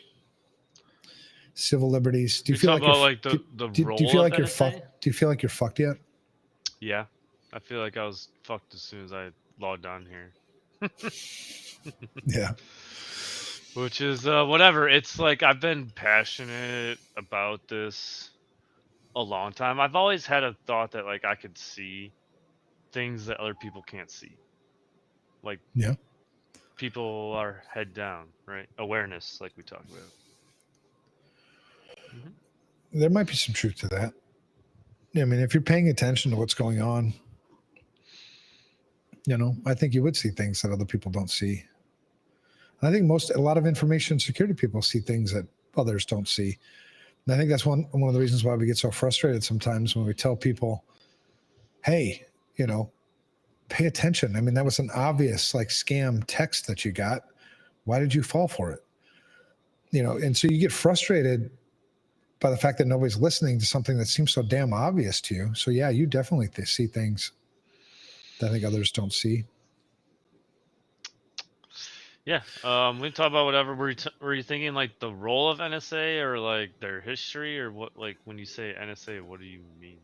civil liberties? Do you feel like do you feel like you're fucked? Do you feel like you're fucked yet? Yeah, I feel like I was fucked as soon as I logged on here. Yeah. Which is whatever. It's like I've been passionate about this a long time. I've always had a thought that like I could see things that other people can't see. Like Yeah. people are head down, right? Awareness, like we talked about. Hmm. There might be some truth to that. I mean, if you're paying attention to what's going on, I think you would see things that other people don't see. And I think a lot of information security people see things that others don't see. And I think that's one of the reasons why we get so frustrated sometimes when we tell people, hey, pay attention. I mean, that was an obvious like scam text that you got. Why did you fall for it? And so you get frustrated by the fact that nobody's listening to something that seems so damn obvious to you. So yeah, you definitely see things that I think others don't see. Yeah. We can talk about whatever. Were you thinking like the role of NSA or like their history or what? Like when you say NSA, what do you mean?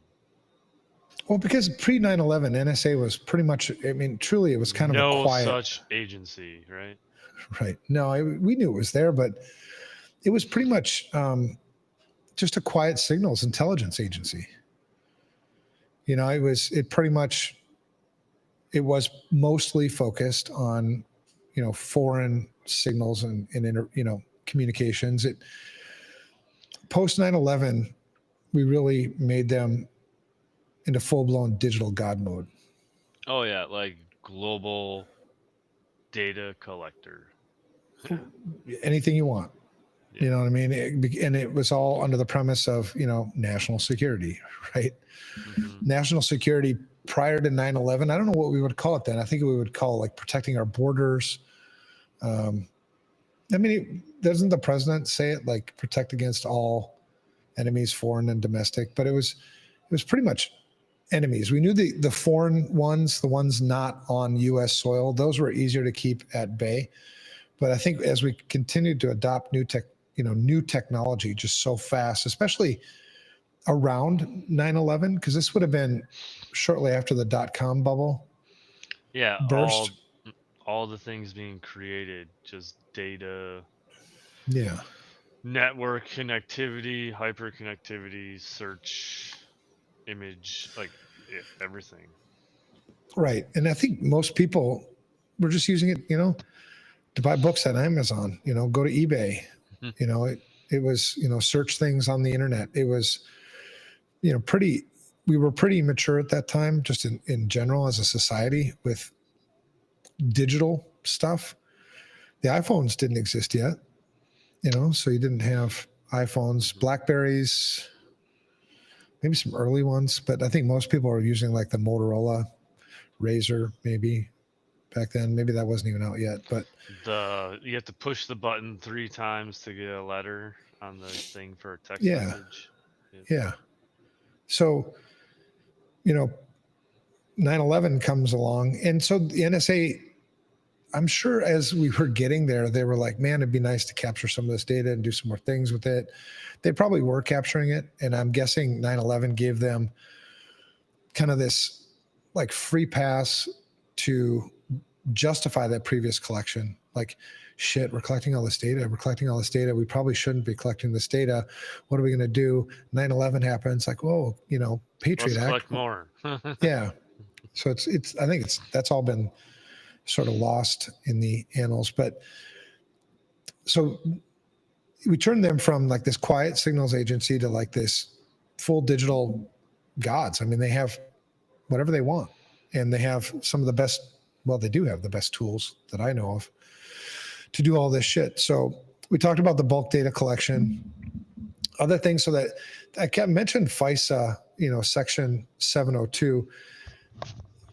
Well, because pre 9/11, NSA was pretty much, I mean, truly, it was kind of a No quiet. such agency, right? Right. No, we knew it was there, but it was pretty much just a quiet signals intelligence agency. It was mostly focused on, foreign signals and communications. Post 9/11, we really made them into full-blown digital god mode. Oh yeah, like global data collector. Anything you want. Yeah. You know what I mean? And it was all under the premise of, national security, right? Mm-hmm. National security prior to 9/11. I don't know what we would call it then. I think we would call it like protecting our borders. I mean, doesn't the president say it like protect against all enemies, foreign and domestic? But it was pretty much enemies. We knew the foreign ones, the ones not on U.S. soil, those were easier to keep at bay. But I think as we continued to adopt new technology just so fast, especially around 9/11, because this would have been shortly after the .com bubble burst. all the things being created, just data, Yeah. network connectivity, hyperconnectivity, search, image, like everything. Right. And I think most people were just using it, to buy books at Amazon, go to eBay. It was, search things on the internet. It was, we were pretty mature at that time, just in general as a society with digital stuff. The iPhones didn't exist yet, so you didn't have iPhones, Blackberries, maybe some early ones, but I think most people are using like the Motorola Razor, maybe back then. Maybe that wasn't even out yet, but you have to push the button 3 times to get a letter on the thing for a text yeah. message. Yeah. So, 9/11 comes along. And so the NSA, I'm sure as we were getting there, they were like, man, it'd be nice to capture some of this data and do some more things with it. They probably were capturing it. And I'm guessing 9/11 gave them kind of this like free pass to justify that previous collection. Like, shit, we're collecting all this data. We probably shouldn't be collecting this data. What are we going to do? 9/11 happens. Like, whoa, Patriot Act. Collect more. Yeah. So I think that's all been sort of lost in the annals. But so we turned them from like this quiet signals agency to like this full digital gods. I mean, they have whatever they want, and they have some of the best. Well, they do have the best tools that I know of to do all this shit. So we talked about the bulk data collection, other things. So that I mentioned FISA, section 702.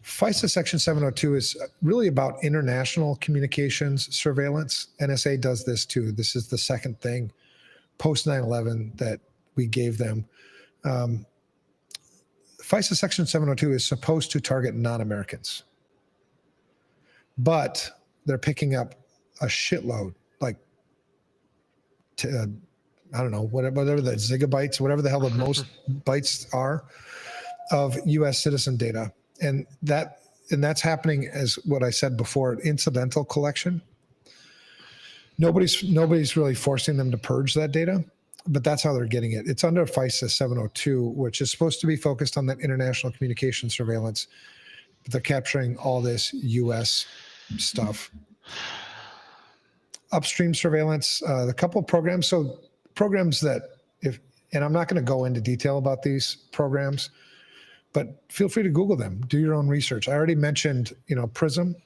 FISA section 702 is really about international communications surveillance. NSA does this too. This is the second thing post 9/11 that we gave them. FISA section 702 is supposed to target non-Americans, but they're picking up a shitload, like, I don't know, whatever the gigabytes, whatever the hell the most bytes are of U.S. citizen data. And that's happening as what I said before, incidental collection. Nobody's really forcing them to purge that data. but that's how they're getting it. It's under FISA 702, which is supposed to be focused on that international communication surveillance. But they're capturing all this U.S. stuff. Upstream surveillance, a couple of programs. So programs that and I'm not going to go into detail about these programs, but feel free to Google them. Do your own research. I already mentioned, Prism.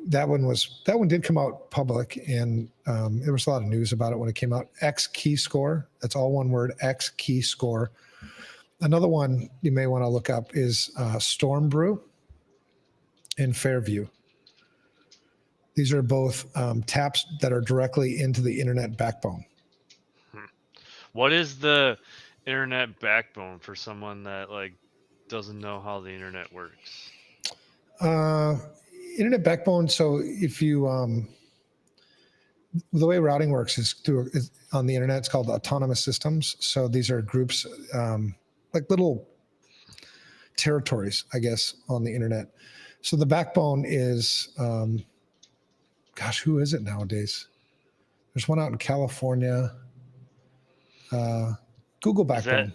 That one did come out public, and there was a lot of news about it when it came out. X Key Score. That's all one word. X Key Score. Another one you may want to look up is Storm Brew and Fairview. These are both taps that are directly into the internet backbone. What is the internet backbone for someone that doesn't know how the internet works? Internet backbone. So if you, the way routing works is on the internet. It's called autonomous systems. So these are groups, like little territories, I guess, on the internet. So the backbone is, who is it nowadays? There's one out in California. Google backbone.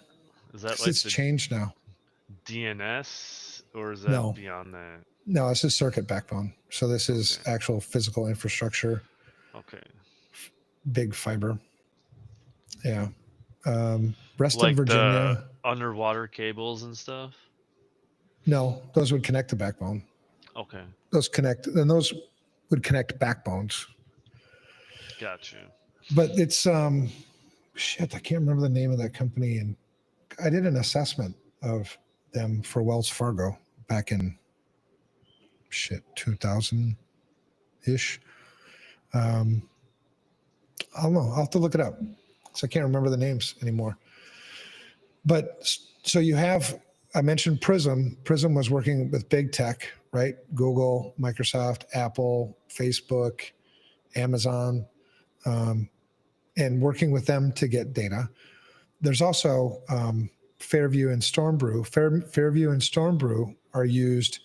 Is that it's changed now? DNS, or is that beyond that? No, this is circuit backbone. So this is actual physical infrastructure. Okay. Big fiber. Yeah. Rest like in Virginia. The underwater cables and stuff? No, those would connect the backbone. Okay. Those would connect backbones. Gotcha. But it's I can't remember the name of that company, and I did an assessment of them for Wells Fargo back in 2000-ish. I don't know. I'll have to look it up. So I can't remember the names anymore. But so I mentioned Prism. Prism was working with big tech, right? Google, Microsoft, Apple, Facebook, Amazon, and working with them to get data. There's also Fairview and Storm Brew. Fairview and Storm Brew are used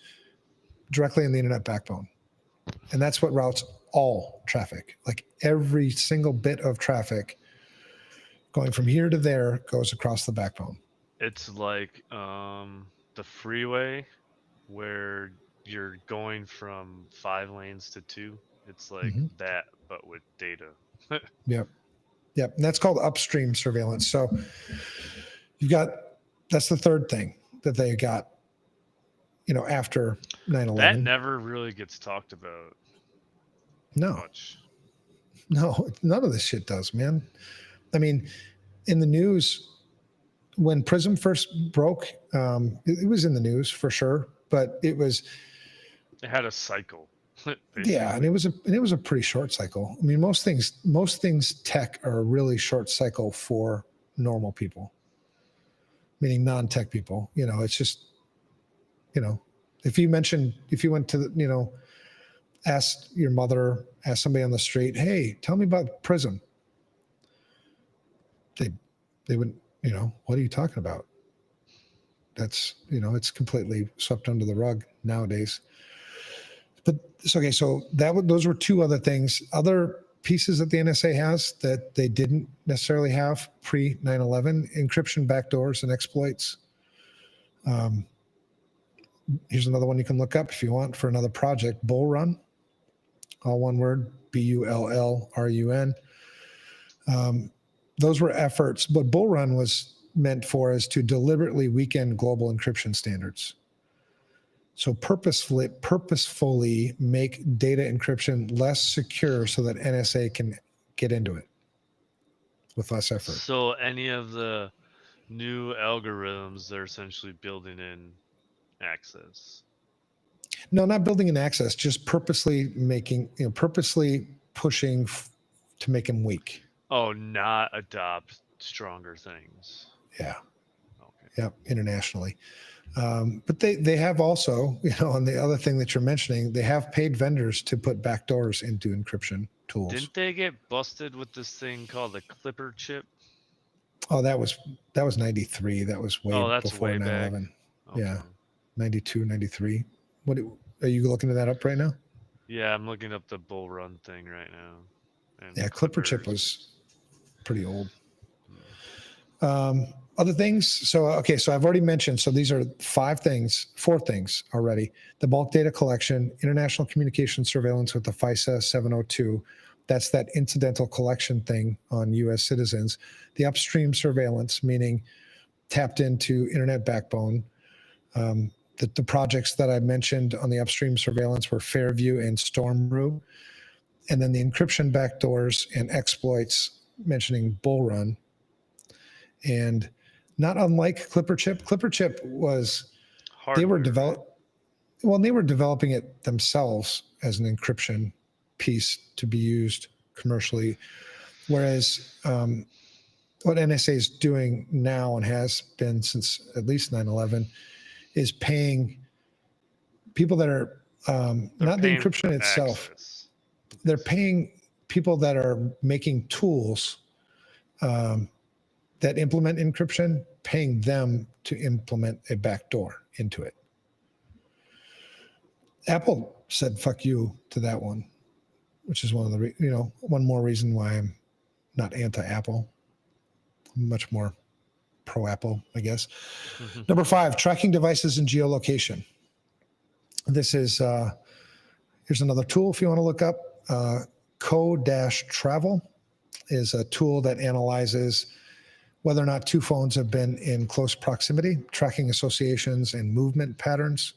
directly in the internet backbone. And that's what routes all traffic. Like every single bit of traffic going from here to there goes across the backbone. It's like the freeway where you're going from 5 lanes to 2. It's like that, but with data. Yep. And that's called upstream surveillance. So that's the third thing that they got, after 9/11. That never really gets talked about. Much. No, none of this shit does, man. I mean, in the news, when Prism first broke, it was in the news for sure, but it had a cycle. Yeah, and it was a pretty short cycle. I mean, most things tech are a really short cycle for normal people, meaning non-tech people. It's just, if you went to ask your mother, ask somebody on the street, hey, tell me about Prism. They wouldn't, what are you talking about? That's, it's completely swept under the rug nowadays. But okay, so those were two other things. Other pieces that the NSA has that they didn't necessarily have pre 9/11: encryption backdoors and exploits. Here's another one you can look up if you want for another project: Bull Run, all one word, BULLRUN. Those were efforts. What Bull Run was meant for is to deliberately weaken global encryption standards. So purposefully make data encryption less secure so that NSA can get into it with less effort. So any of the new algorithms, they're essentially building in access. No, not building in access, just purposely pushing to make them weak. Oh, not adopt stronger things. Yeah. Okay. Yep. Internationally. But they have also, on the other thing that you're mentioning, they have paid vendors to put backdoors into encryption tools. Didn't they get busted with this thing called the Clipper chip? Oh, that was 93. That was before 9/11. Okay. Yeah. 92, 93. What are you looking that up right now? Yeah, I'm looking up the Bull Run thing right now. And Clipper chip was pretty old. Other things. So I've already mentioned, so these are four things already. The bulk data collection, international communication surveillance with the FISA 702. That's that incidental collection thing on U.S. citizens. The upstream surveillance, meaning tapped into internet backbone. The projects that I mentioned on the upstream surveillance were Fairview and Stormroo. And then the encryption backdoors and exploits, mentioning Bull Run. And not unlike Clipperchip was, Hardware, they were developing it themselves as an encryption piece to be used commercially. Whereas what NSA is doing now and has been since at least 9/11 is paying people that are not the encryption itself. Access. They're paying people that are making tools that implement encryption, paying them to implement a backdoor into it. Apple said "fuck you" to that one, which is one of the one more reason why I'm not anti-Apple. I'm much more pro-Apple, I guess. Number 5, tracking devices and geolocation. This is here's another tool if you want to look up. Co-Travel is a tool that analyzes whether or not two phones have been in close proximity, tracking associations and movement patterns.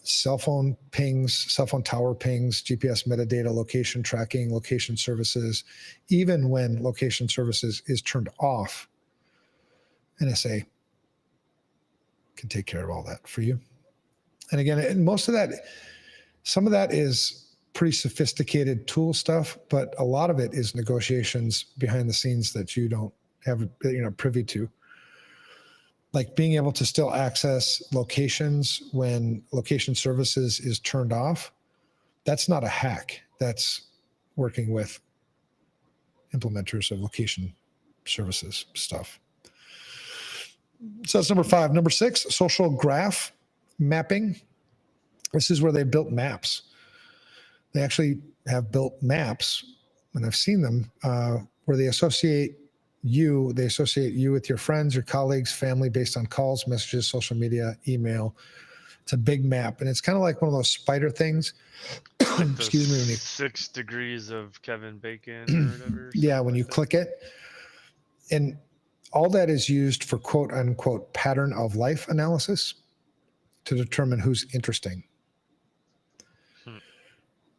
Cell phone pings, cell phone tower pings, GPS metadata, location tracking, location services. Even when location services is turned off, NSA can take care of all that for you. And again, some of that is pretty sophisticated tool stuff, but a lot of it is negotiations behind the scenes that you don't have, privy to. Like being able to still access locations when location services is turned off. That's not a hack. That's working with implementers of location services stuff. So that's number 5. Number 6, social graph mapping. This is where they built maps. They actually have built maps, and I've seen them, where they associate you with your friends, your colleagues, family based on calls, messages, social media, email. It's a big map, and it's kind of like one of those spider things. Excuse me. 6 degrees of Kevin Bacon or whatever. Yeah, when you click it. And all that is used for quote unquote pattern of life analysis to determine who's interesting.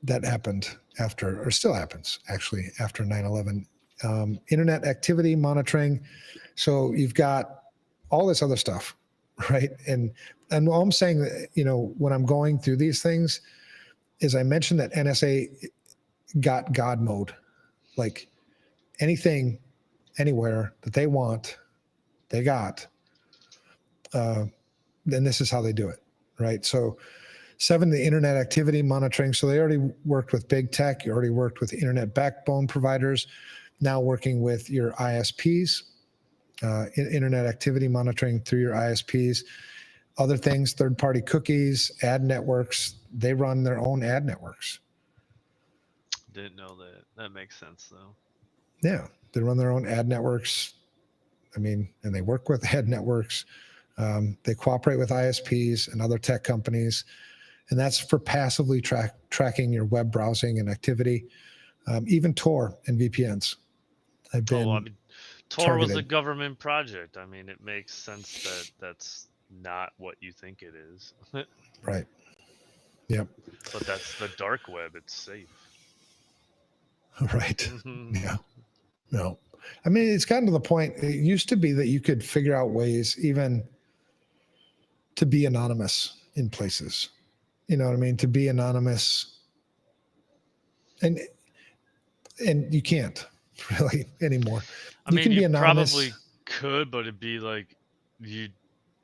That happened after, or still happens actually after 9/11. Internet activity monitoring. So you've got all this other stuff, right? And all I'm saying that, when I'm going through these things is I mentioned that NSA got God mode, like anything, anywhere that they want, they got. Then this is how they do it, right? So 7, the internet activity monitoring. So they already worked with big tech. You already worked with internet backbone providers. Now working with your ISPs, internet activity monitoring through your ISPs. Other things, third-party cookies, ad networks. They run their own ad networks. Didn't know that. That makes sense, though. Yeah, they run their own ad networks. And they work with ad networks. They cooperate with ISPs and other tech companies. And that's for passively tracking your web browsing and activity, even Tor and VPNs. Tor targeted. was a government project. It makes sense that that's not what you think it is. Right. Yep. But that's the dark web. It's safe. Right. Yeah. No. It's gotten to the point, it used to be that you could figure out ways even to be anonymous in places. You know what I mean? To be anonymous. And you can't really anymore. You can be anonymous. Probably could, but it'd be like you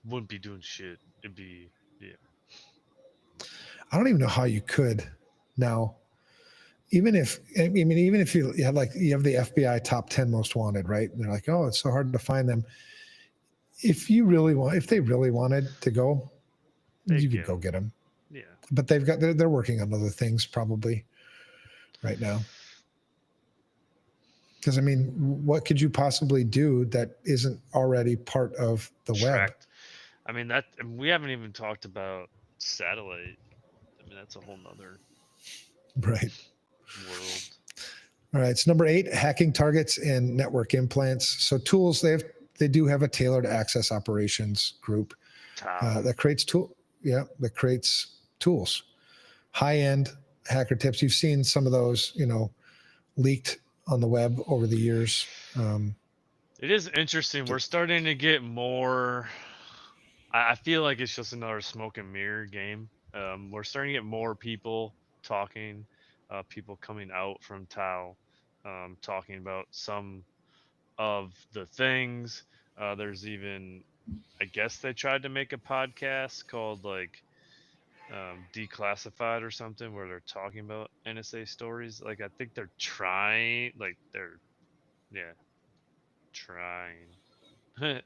wouldn't be doing shit. It'd be, yeah. I don't even know how you could now. Even if you have the FBI top 10 most wanted, right? And they're like, oh, it's so hard to find them. If they really wanted to go, you could go get them. Yeah. But they're working on other things probably right now. Because I mean, what could you possibly do that isn't already part of the web? Tracked. I mean, and we haven't even talked about satellite. I mean, that's a whole nother Right. world. All right. So number 8, hacking targets and network implants. So tools, they do have a tailored access operations group that creates that creates tools. High-end hacker tips. You've seen some of those, leaked on the web over the years. It is interesting. We're starting to get more. I feel like it's just another smoke and mirror game. We're starting to get more people talking, people coming out from Tao, talking about some of the things. There's even, I guess they tried to make a podcast called like Declassified or something where they're talking about NSA stories. Like, I think they're trying, like, yeah, trying to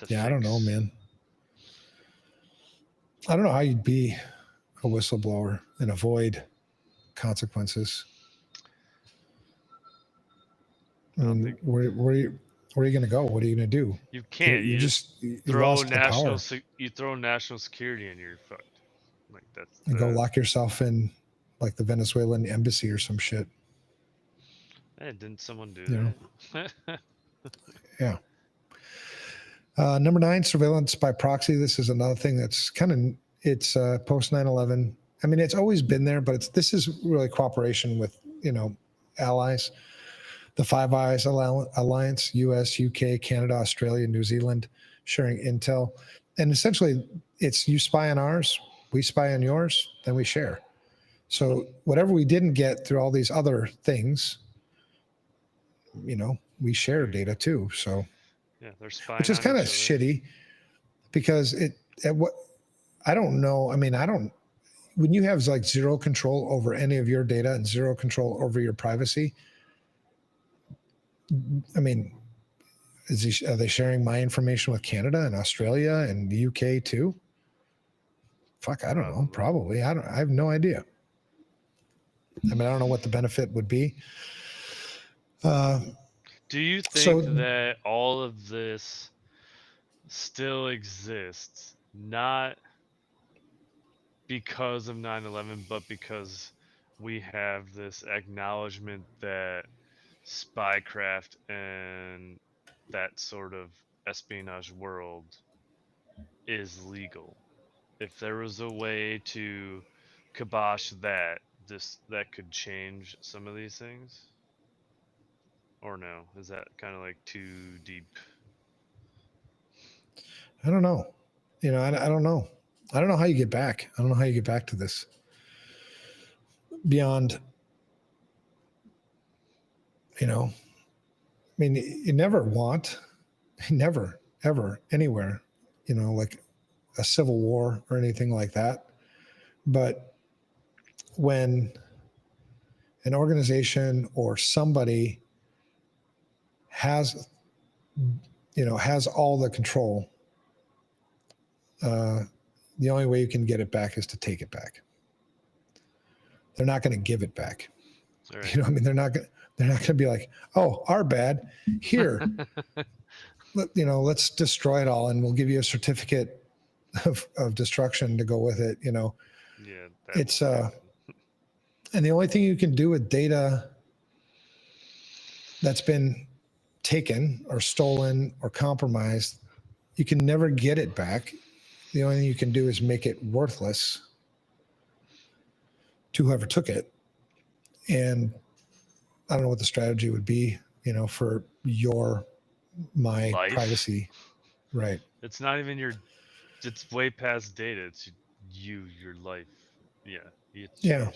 Yeah, I don't know, fix. man. I don't know how you'd be a whistleblower and avoid consequences. I mean, think where are you going to go? What are you going to do? you can't. You You just just you throw lost the power. you throw national security and you're fucked. Like, that's And go lock yourself in like the Venezuelan embassy or some shit. Hey, didn't someone do that? Yeah. Number 9, surveillance by proxy. This is another thing that's it's post 9/11. I mean, it's always been there, but this is really cooperation with allies. The Five Eyes Alliance: U.S., U.K., Canada, Australia, New Zealand, sharing intel, and essentially, it's you spy on ours, we spy on yours, then we share. So whatever we didn't get through all these other things, we share data too. So yeah, they're spying which is on kind of each other. shitty because I don't know. I mean, when you have like zero control over any of your data and zero control over your privacy, I mean, are they sharing my information with Canada and Australia and the UK too? Fuck, I don't know. Probably. I have no idea. I mean, I don't know what the benefit would be. Do you think that all of this still exists, not because of 9/11, but because we have this acknowledgement that spycraft and that sort of espionage world is legal? If there was a way to kibosh that, that could change some of these things? Or no? Is that kind of like too deep? I don't know. I don't know. I don't know how you get back. I don't know how you get back to this beyond, I mean, you never want, never, ever, anywhere, like a civil war or anything like that. But when an organization or somebody has all the control, the only way you can get it back is to take it back. They're not going to give it back. Right. I mean, they're not going to be like, oh, our bad here. Let's destroy it all and we'll give you a certificate of destruction to go with it. Yeah. It's and the only thing you can do with data that's been taken or stolen or compromised, you can never get it back. The only thing you can do is make it worthless to whoever took it. And I don't know what the strategy would be, for my life. Privacy. Right. It's not even it's way past data. It's your life. Yeah. Yeah.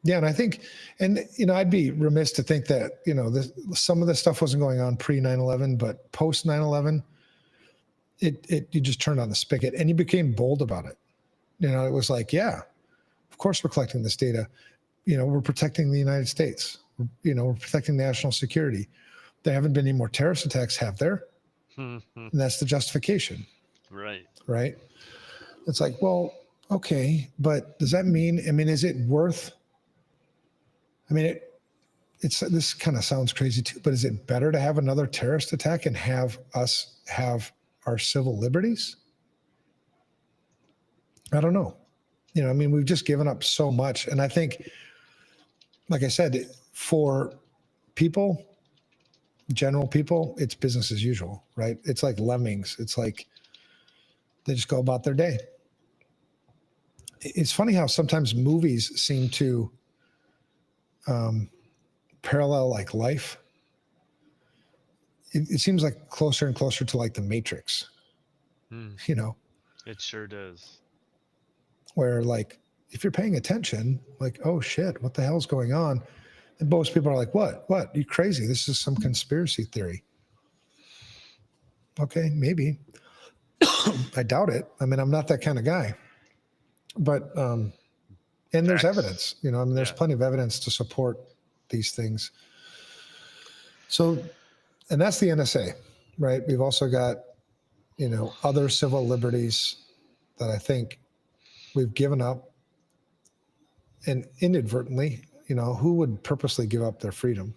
Yeah. And I think, I'd be remiss to think that, some of this stuff wasn't going on pre 9/11, but post 9/11, you just turned on the spigot and you became bold about it. It was like, yeah, of course we're collecting this data. We're protecting the United States. We're protecting national security. There haven't been any more terrorist attacks, have there? And that's the justification. Right. Right. It's like, well, okay, but does that mean, is it worth, this kind of sounds crazy too, but is it better to have another terrorist attack and have us have our civil liberties? I don't know. You know, I mean, we've just given up so much. And I think, like I said, for people, general people, it's business as usual, right? It's like lemmings. It's like they just go about their day. It's funny how sometimes movies seem to parallel like life. It seems like closer and closer to like the Matrix, you know, It sure does. where like if you're paying attention, like, oh shit, what the hell's going on? And most people are like, what? You crazy? This is some conspiracy theory. Okay, maybe. I doubt it. I mean, I'm not that kind of guy. But and there's Facts. evidence, you know, I mean, there's plenty of evidence to support these things. So, and that's the NSA, right? We've also got, you know, other civil liberties that I think we've given up, and inadvertently, you know, who would purposely give up their freedom?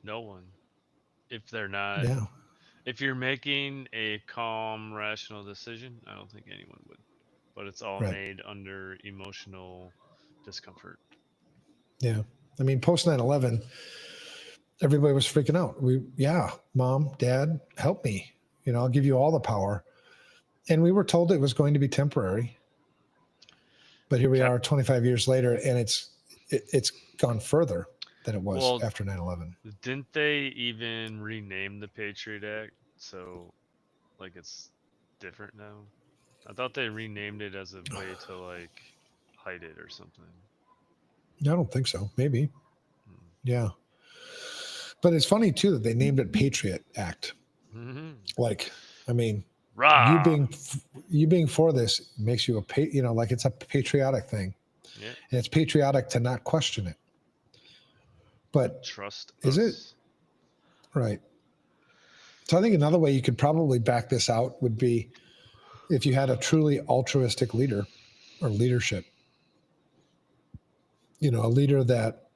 No one. If they're not, Yeah. if you're making a calm, rational decision, I don't think anyone would. But it's all Right. made under emotional discomfort. Yeah. I mean, post 9/11, everybody was freaking out. Mom, dad, help me. You know, I'll give you all the power. And we were told it was going to be temporary. But here we are 25 years later, and it's gone further than it was after 9/11. Didn't they even rename the Patriot Act? So, like, it's different now? I thought they renamed it as a way to, like, hide it or something. I don't think so. Maybe. Yeah. But it's funny, too, that they named it Patriot Act. Like, I mean, you being for this makes you like it's a patriotic thing. Yeah. And it's patriotic to not question it. But trust is us. it? Right. So I think another way you could probably back this out would be if you had a truly altruistic leader or leadership. You know, a leader that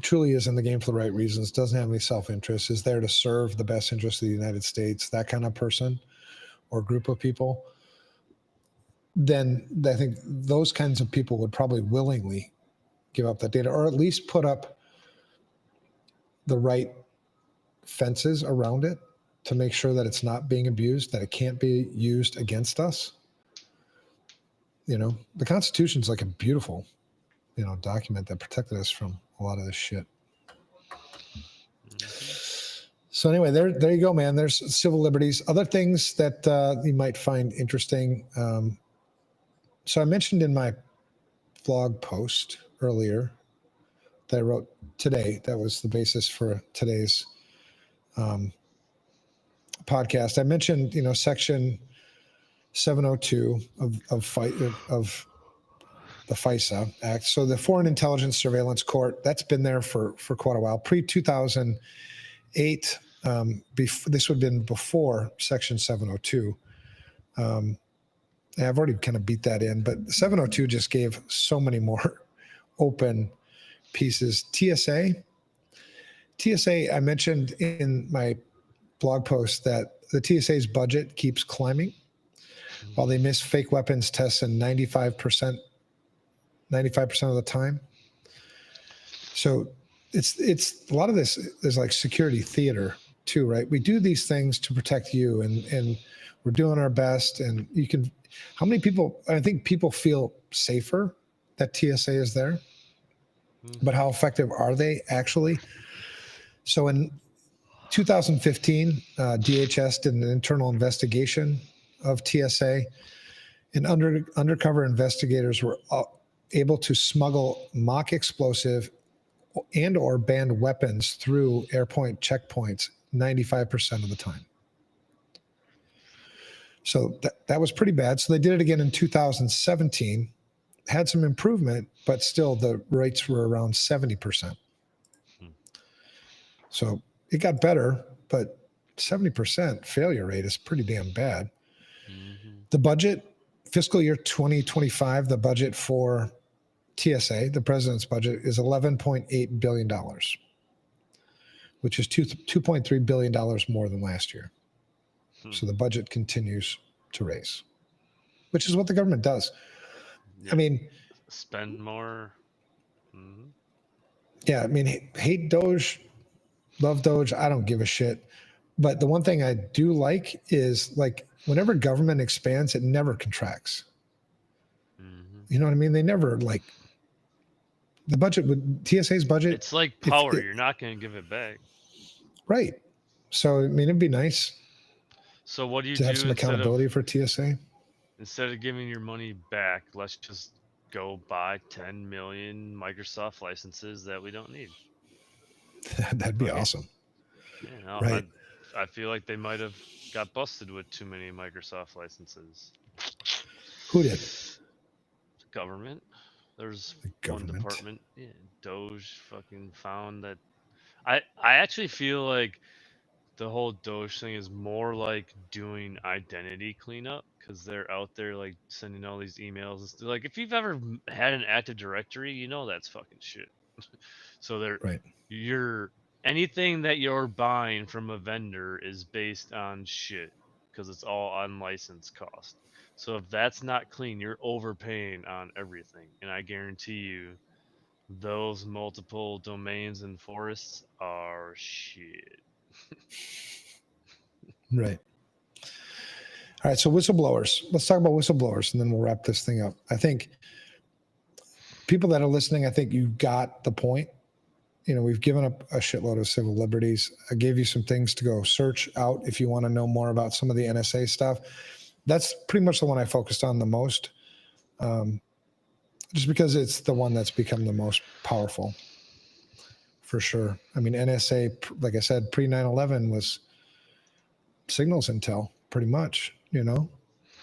truly is in the game for the right reasons, doesn't have any self-interest, is there to serve the best interest of the United States, that kind of person or group of people, then I think those kinds of people would probably willingly give up that data, or at least put up the right fences around it to make sure that it's not being abused, that it can't be used against us. You know, the Constitution's like a beautiful, you know, document that protected us from a lot of this shit. So anyway, there you go, man. There's civil liberties. Other things that you might find interesting. So I mentioned in my blog post earlier that I wrote today, that was the basis for today's podcast. I mentioned, you know, Section 702 of the FISA Act. So the Foreign Intelligence Surveillance Court, that's been there for quite a while. Pre-2008, this would have been before Section 702. I've already kind of beat that in, but 702 just gave so many more open pieces. TSA, I mentioned in my blog post that the TSA's budget keeps climbing while they miss fake weapons tests in 95% of the time. So it's a lot of this is like security theater too, right? We do these things to protect you, and we're doing our best. And you can, how many people, I think people feel safer that TSA is there, but how effective are they actually? So in 2015, DHS did an internal investigation of TSA, and undercover investigators were able to smuggle mock explosive and or banned weapons through airport checkpoints 95% of the time. So that was pretty bad. So they did it again in 2017, had some improvement, but still the rates were around 70%. So it got better, but 70% failure rate is pretty damn bad. The budget, fiscal year 2025, the budget for TSA, the president's budget, is $11.8 billion, which is $2.3 billion more than last year. So the budget continues to raise, which is what the government does. Yep. I mean, spend more. Mm-hmm. Yeah, I mean, hate Doge, love Doge. I don't give a shit. But the one thing I do like is like whenever government expands, it never contracts. Mm-hmm. You know what I mean? They never like the budget with TSA's budget. It's like power. You're not going to give it back. Right. So, I mean, it'd be nice So what do you to have do some accountability for TSA. Instead of giving your money back, let's just go buy 10 million Microsoft licenses that we don't need. That'd be awesome. Yeah, no, right. I feel like they might have got busted with too many Microsoft licenses. Who did? Government. There's one department. Yeah, Doge fucking found that. I actually feel like the whole Doge thing is more like doing identity cleanup because they're out there like sending all these emails and stuff. Like if you've ever had an Active Directory, you know that's fucking shit. So they're you're anything that you're buying from a vendor is based on shit because it's all unlicensed cost. So if that's not clean, you're overpaying on everything, and I guarantee you those multiple domains and forests are shit. Right. All right. So whistleblowers. Let's talk about whistleblowers, and then we'll wrap this thing up. I think people that are listening, I think you got the point. You know, we've given up a shitload of civil liberties. I gave you some things to go search out if you want to know more about some of the NSA stuff. That's pretty much the one I focused on the most, just because it's the one that's become the most powerful, for sure. I mean, NSA, like I said, pre 9/11 was signals intel, pretty much, you know,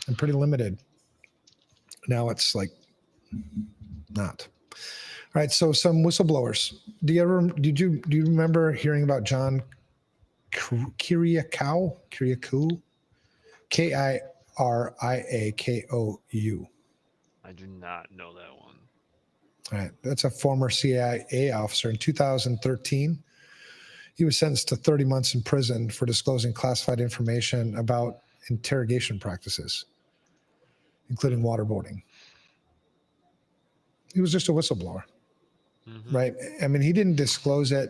and pretty limited. Now it's like not. All right, so some whistleblowers. Do you remember hearing about John Kiriakou? Kiriakou? I do not know that one. All right, that's a former CIA officer. In 2013, he was sentenced to 30 months in prison for disclosing classified information about interrogation practices, including waterboarding. He was just a whistleblower. Right. I mean, he didn't disclose it.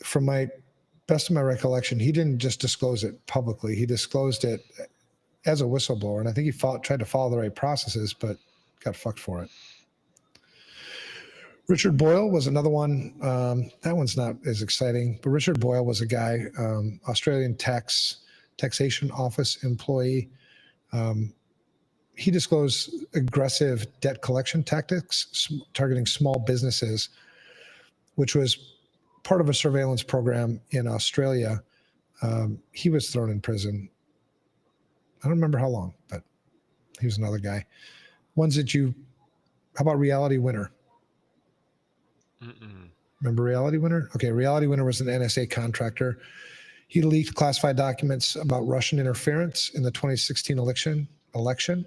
From my best of my recollection, he didn't just disclose it publicly. He disclosed it as a whistleblower. And I think he tried to follow the right processes, but got fucked for it. Richard Boyle was another one. That one's not as exciting, but Richard Boyle was a guy, Australian taxation office employee. He disclosed aggressive debt collection tactics targeting small businesses, which was part of a surveillance program in Australia. He was thrown in prison. I don't remember how long, but he was another guy. Ones that how about Reality Winner? Remember Reality Winner? Okay, Reality Winner was an NSA contractor. He leaked classified documents about Russian interference in the 2016 election.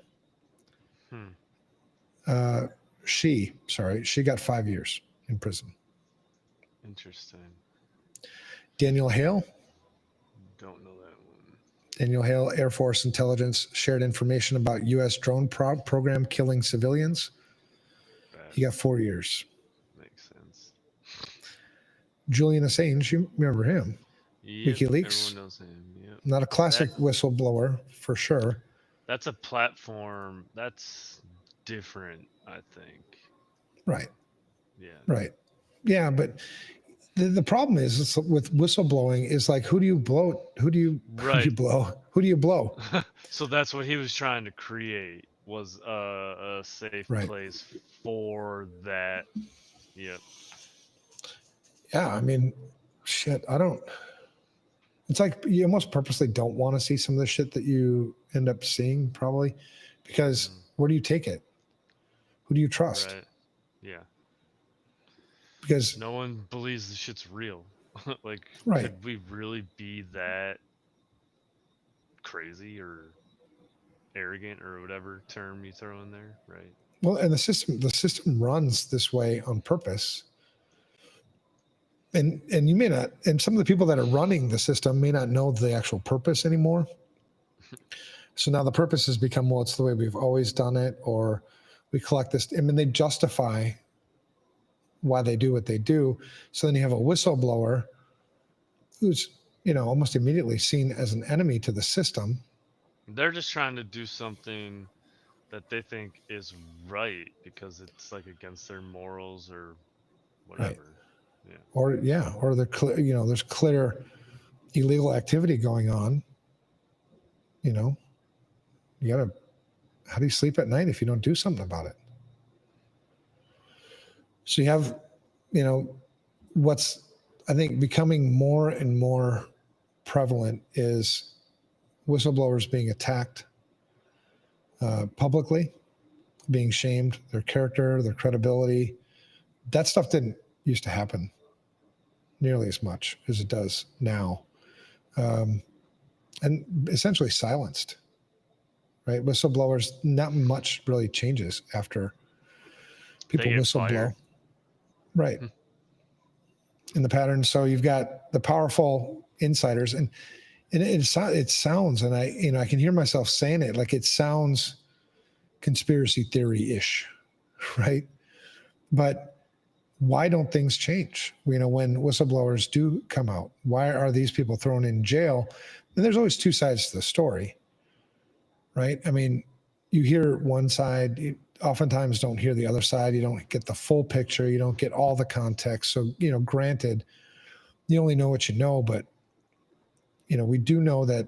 She got 5 years in prison. Interesting. Daniel Hale. Don't know that one. Daniel Hale, Air Force Intelligence, shared information about U.S. drone program killing civilians. He got 4 years. Makes sense. Julian Assange, you remember him? Yep, WikiLeaks. Everyone knows him. Yep. Not a classic whistleblower, for sure. That's a platform. That's different, I think. Right. Yeah. Right. Yeah, but the problem is with whistleblowing is like, who do you blow? Who do you blow? So that's what he was trying to create, was a safe place for that. Yep. Yeah, I mean, shit, it's like you almost purposely don't want to see some of the shit that you end up seeing, probably, because where do you take it? Who do you trust? Right. Yeah. Because no one believes the shit's real. Like, could we really be that crazy? Or arrogant or whatever term you throw in there, right? Well, and the system runs this way on purpose. And you may not, and some of the people that are running the system may not know the actual purpose anymore. So now the purpose has become, well, it's the way we've always done it, or we collect this. I mean, they justify why they do what they do. So then you have a whistleblower who's, almost immediately seen as an enemy to the system. They're just trying to do something that they think is right because it's like against their morals or whatever. Yeah. Or there's clear illegal activity going on. You gotta, how do you sleep at night if you don't do something about it? So you have, what's, I think, becoming more and more prevalent is whistleblowers being attacked publicly, being shamed, their character, their credibility. That stuff didn't used to happen nearly as much as it does now. And essentially silenced, right? Whistleblowers, not much really changes after people whistleblow. Right. In the pattern. So you've got the powerful insiders, and it sounds, and I can hear myself saying it, like it sounds conspiracy theory-ish, right? But why don't things change? When whistleblowers do come out, why are these people thrown in jail? And there's always two sides to the story, right? I mean, you hear one side, you oftentimes don't hear the other side. You don't get the full picture. You don't get all the context. So, granted, you only know what you know, but, we do know that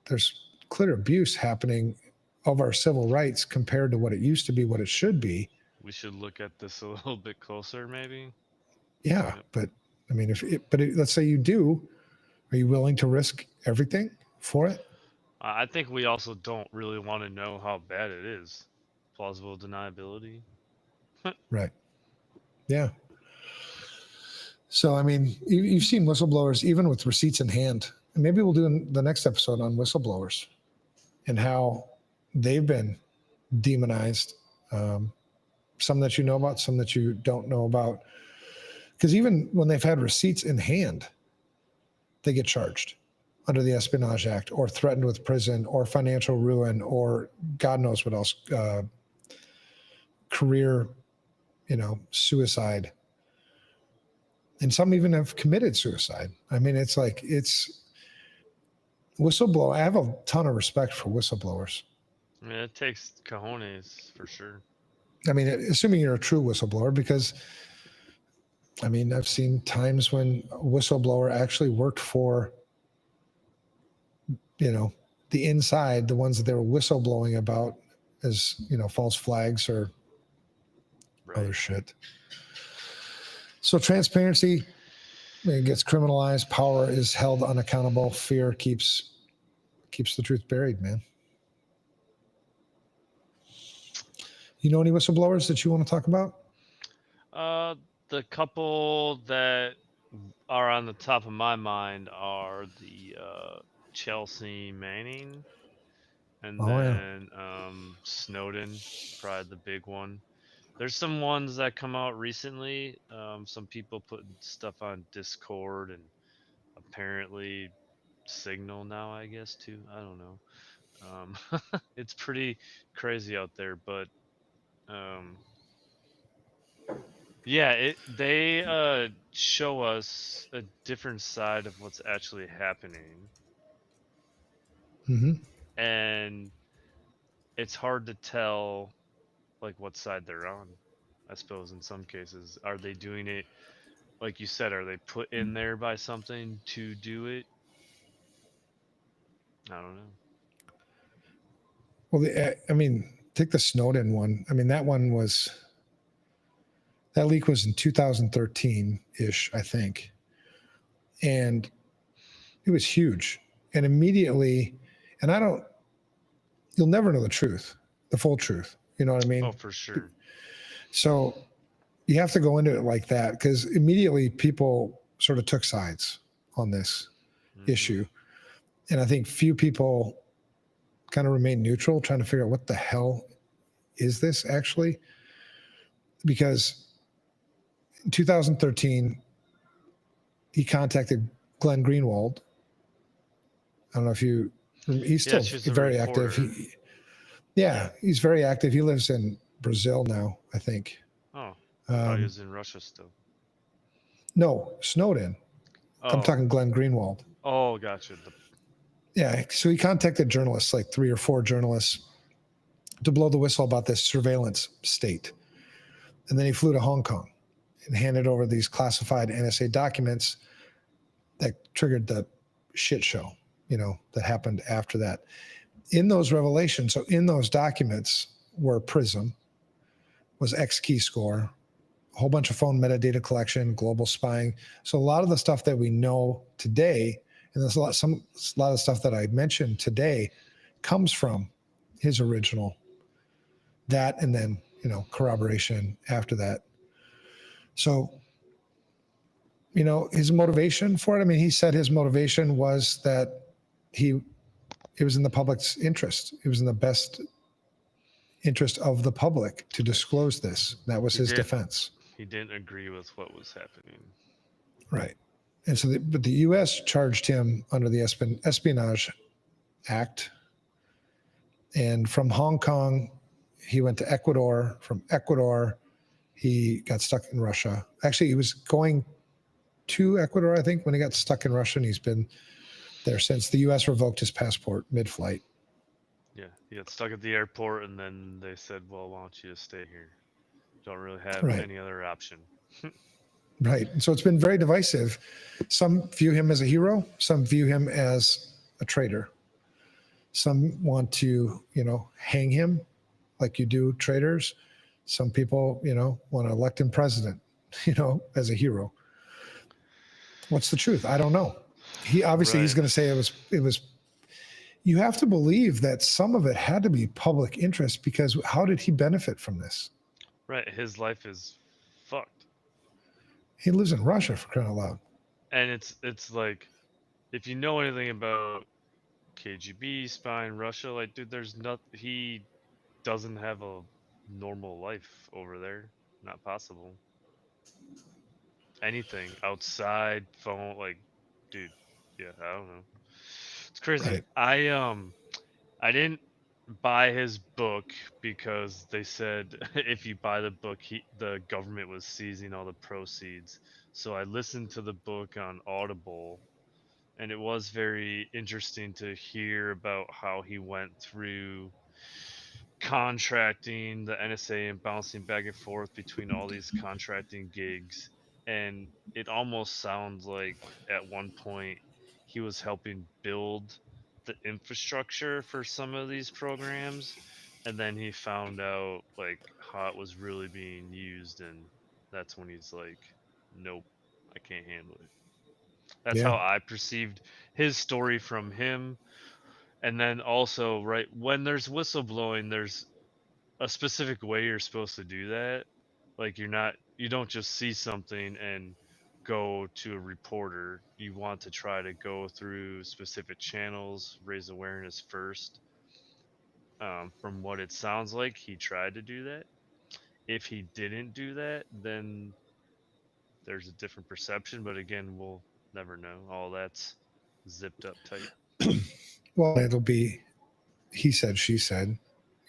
there's clear abuse happening of our civil rights compared to what it used to be, what it should be. We should look at this a little bit closer, maybe. Yeah. Yep. But I mean, let's say you do, are you willing to risk everything for it? I think we also don't really want to know how bad it is. Plausible deniability. Right. Yeah. So, I mean, you've seen whistleblowers even with receipts in hand. And maybe we'll do the next episode on whistleblowers and how they've been demonized. Some that you know about, some that you don't know about. Because even when they've had receipts in hand, they get charged under the Espionage Act, or threatened with prison, or financial ruin, or God knows what else, career, suicide. And some even have committed suicide. I mean, it's whistleblower. I have a ton of respect for whistleblowers. Yeah, it takes cojones for sure. I mean, assuming you're a true whistleblower, because I mean, I've seen times when a whistleblower actually worked for, the inside, the ones that they were whistleblowing about as, false flags or other shit. So transparency, it gets criminalized. Power is held unaccountable. Fear keeps the truth buried, man. You know any whistleblowers that you want to talk about? The couple that are on the top of my mind are the Chelsea Manning, and then Snowden, probably the big one. There's some ones that come out recently. Some people putting stuff on Discord and apparently Signal now, I guess, too. I don't know. It's pretty crazy out there, but yeah, they show us a different side of what's actually happening. Mm-hmm. And it's hard to tell like what side they're on. I suppose in some cases, are they doing it like you said, are they put in there by something to do it? I don't know. Well, I mean, take the Snowden one. I mean, that leak was in 2013-ish, I think. And it was huge. And immediately, and you'll never know the truth, the full truth. You know what I mean? Oh, for sure. So you have to go into it like that, because immediately people sort of took sides on this issue. And I think few people kind of remained neutral, trying to figure out what the hell is this actually? Because in 2013, he contacted Glenn Greenwald. I don't know if you, he's still she's a very reporter. active. He's very active. He lives in Brazil now, I think. Oh, I thought he was in Russia still. No, Snowden. I'm Oh, talking Glenn Greenwald. oh, gotcha. Yeah, so he contacted journalists, like 3 or 4 journalists, to blow the whistle about this surveillance state. And then he flew to Hong Kong and handed over these classified NSA documents that triggered the shit show, that happened after that. In those revelations, so in those documents were PRISM, was X key score, a whole bunch of phone metadata collection, global spying. So a lot of the stuff that we know today, and there's a lot of stuff that I mentioned today comes from his original, that, and then, corroboration after that. So, his motivation for it, I mean, he said his motivation was that it was in the public's interest. It was in the best interest of the public to disclose this. That was his defense. He didn't agree with what was happening. Right. And so, but the U.S. charged him under the Espionage Act. And from Hong Kong, he went to Ecuador. From Ecuador, he got stuck in Russia. Actually, he was going to Ecuador, I think, when he got stuck in Russia, and he's been there since. The U.S. revoked his passport mid-flight. Yeah, he got stuck at the airport, and then they said, well, why don't you just stay here? Don't really have any other option. Right. And so it's been very divisive. Some view him as a hero. Some view him as a traitor. Some want to, hang him like you do traitors. Some people, want to elect him president, as a hero. What's the truth? I don't know. He's going to say it was, you have to believe that some of it had to be public interest, because how did he benefit from this? Right. His life is fucked. He lives in Russia, for crying out loud. And it's like, if you know anything about KGB, spying, Russia, like, dude, he doesn't have a normal life over there. Not possible. Anything outside, phone, like, dude, yeah, I don't know. It's crazy. Right. I didn't buy his book because they said if you buy the book, the government was seizing all the proceeds. So I listened to the book on Audible, and it was very interesting to hear about how he went through contracting the NSA and bouncing back and forth between all these contracting gigs. And it almost sounds like at one point he was helping build the infrastructure for some of these programs, and then he found out like how it was really being used, and that's when he's like, nope, I can't handle it. That's how I perceived his story from him. And then also, right, when there's whistleblowing, there's a specific way you're supposed to do that. Like, you don't just see something and go to a reporter. You want to try to go through specific channels, raise awareness first. From what it sounds like, he tried to do that. If he didn't do that, then there's a different perception. But again, we'll never know. All that's zipped up tight. Well, it'll be he said, she said,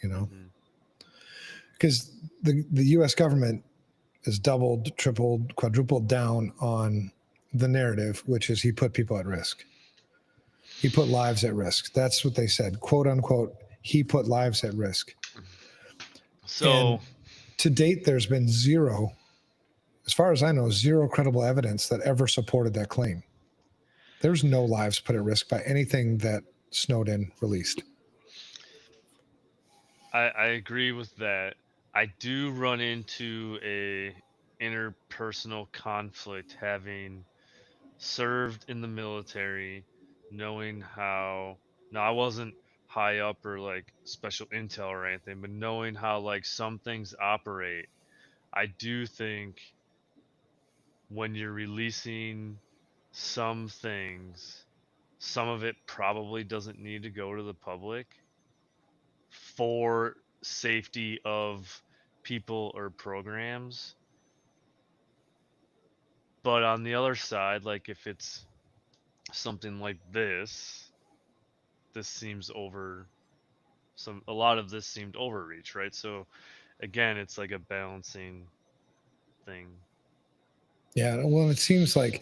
because the U.S. government has doubled, tripled, quadrupled down on the narrative, which is he put people at risk. He put lives at risk. That's what they said, quote unquote. He put lives at risk. So, and to date, there's been zero, as far as I know, zero credible evidence that ever supported that claim. There's no lives put at risk by anything that Snowden released. I agree with that. I do run into a interpersonal conflict having served in the military, knowing how, now I wasn't high up or like special intel or anything, but knowing how like some things operate. I do think when you're releasing some things, some of it probably doesn't need to go to the public. for safety of people or programs. But on the other side, like if it's something like this seems over a lot of this seemed overreach, right? So again, it's like a balancing thing. Yeah. Well, it seems like,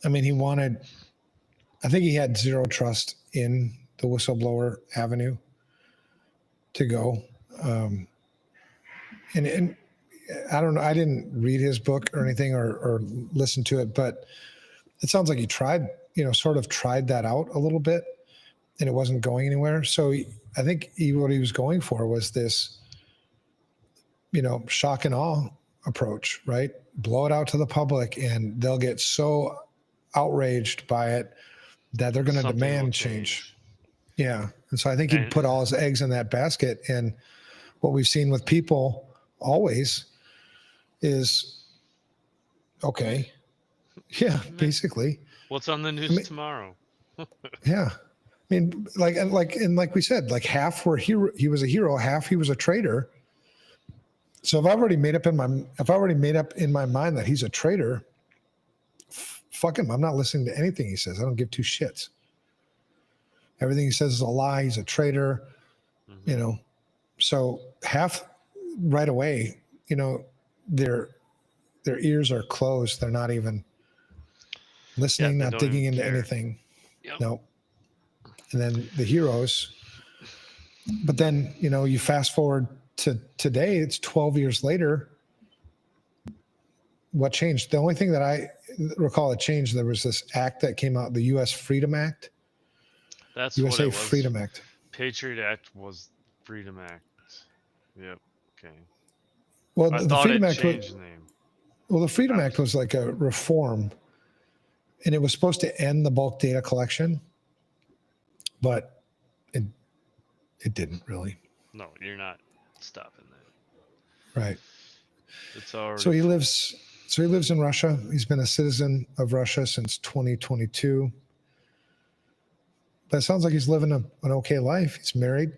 I mean, I think he had zero trust in the whistleblower avenue to go. And I don't know, I didn't read his book or anything or listen to it, but it sounds like he tried, sort of tried that out a little bit and it wasn't going anywhere. So I think what he was going for was this, shock and awe approach, right? Blow it out to the public and they'll get so outraged by it that they're going to Something will demand change. Yeah. And so I think he And- put all his eggs in that basket. And what we've seen with people always is, okay, yeah, basically. What's on the news tomorrow? Yeah. I mean, like we said, like half were he was a hero, half he was a traitor. So if I've already made up in my mind that he's a traitor, fuck him. I'm not listening to anything he says. I don't give two shits. Everything he says is a lie. He's a traitor, So half right away, their ears are closed. They're not even listening, not digging into anything. Yep. No. And then the heroes. But then, you fast forward to today, it's 12 years later. What changed? The only thing that I recall that changed, there was this act that came out, the U.S. Freedom Act. That's USA what it was. Freedom Act. Patriot Act was Freedom Act. Yep. Okay. Well, I the thought Freedom it Act changed the name. Well, the Freedom Act was like a reform, and it was supposed to end the bulk data collection, but it didn't really. No, you're not stopping that. Right. It's already. So he lives in Russia. He's been a citizen of Russia since 2022. But it sounds like he's living an okay life. He's married,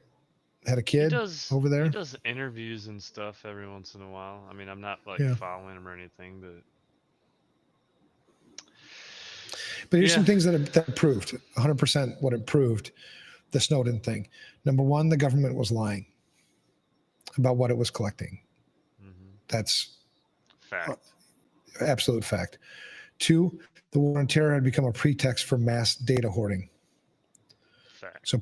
had a kid over there. He does interviews and stuff every once in a while. I mean, I'm not following him or anything, but here's some things that proved 100% what it proved, the Snowden thing. Number one, the government was lying about what it was collecting. Mm-hmm. That's fact. Absolute fact. Two, the war on terror had become a pretext for mass data hoarding. Fact.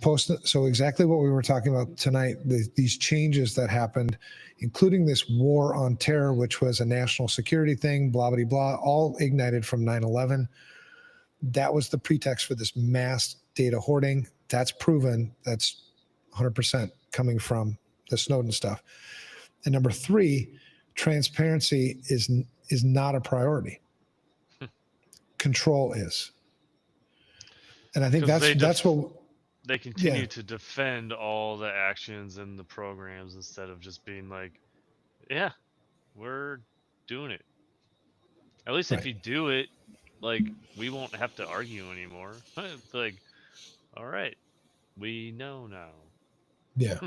So exactly what we were talking about tonight, these changes that happened, including this war on terror, which was a national security thing, blah, blah, blah, all ignited from 9/11. That was the pretext for this mass data hoarding. That's proven. That's 100% coming from the Snowden stuff. And number three, transparency is not a priority. Control is. And I think that's what they continue to defend all the actions and the programs instead of just being like, yeah, we're doing it. At least if you do it, like, we won't have to argue anymore. Like, all right, we know now. Yeah.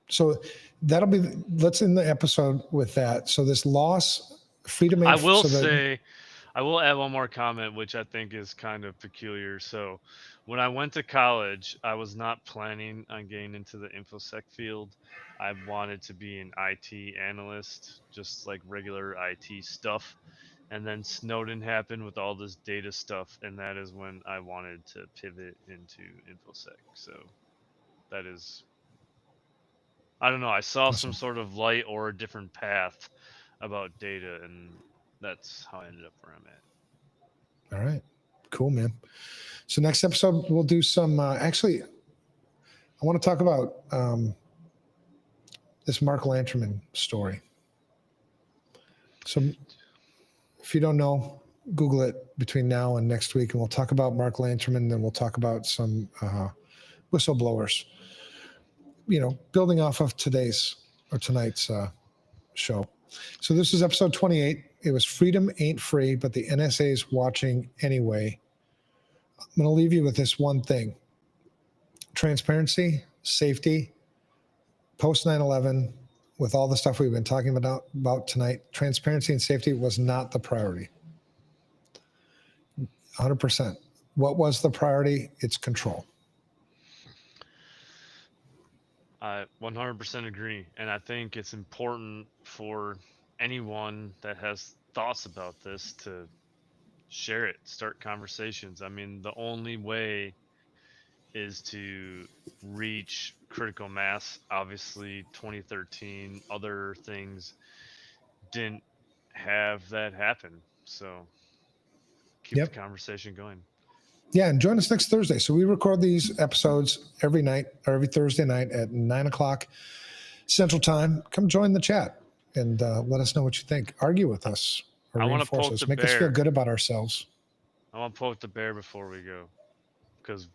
So let's end the episode with that. So this loss, freedom. I will add one more comment, which I think is kind of peculiar. So when I went to college, I was not planning on getting into the InfoSec field. I wanted to be an IT analyst, just like regular IT stuff. And then Snowden happened with all this data stuff, and that is when I wanted to pivot into InfoSec. So that is, I don't know, I saw some sort of light or a different path about data, and that's how I ended up where I'm at. All right. Cool, man. So next episode, we'll do some, actually, I want to talk about this Mark Lanterman story. So if you don't know, Google it between now and next week, and we'll talk about Mark Lanterman, then we'll talk about some whistleblowers, building off of tonight's show. So this is episode 28. It was Freedom Ain't Free, but the NSA is watching anyway. I'm going to leave you with this one thing. Transparency safety, post 9/11, with all the stuff we've been talking about tonight, transparency and safety was not the priority. 100%. What was the priority? It's control. I 100% agree. And I think it's important for anyone that has thoughts about this to share it, start conversations. I mean, the only way is to reach critical mass. Obviously, 2013, other things didn't have that happen. So keep the Yep. conversation going. Yeah, and join us next Thursday. So we record these episodes every night or every Thursday night at 9 o'clock Central Time. Come join the chat and let us know what you think. Argue with us or I want to reinforce poke us. the Make us feel bear. good about ourselves. I want to poke the bear before we go, because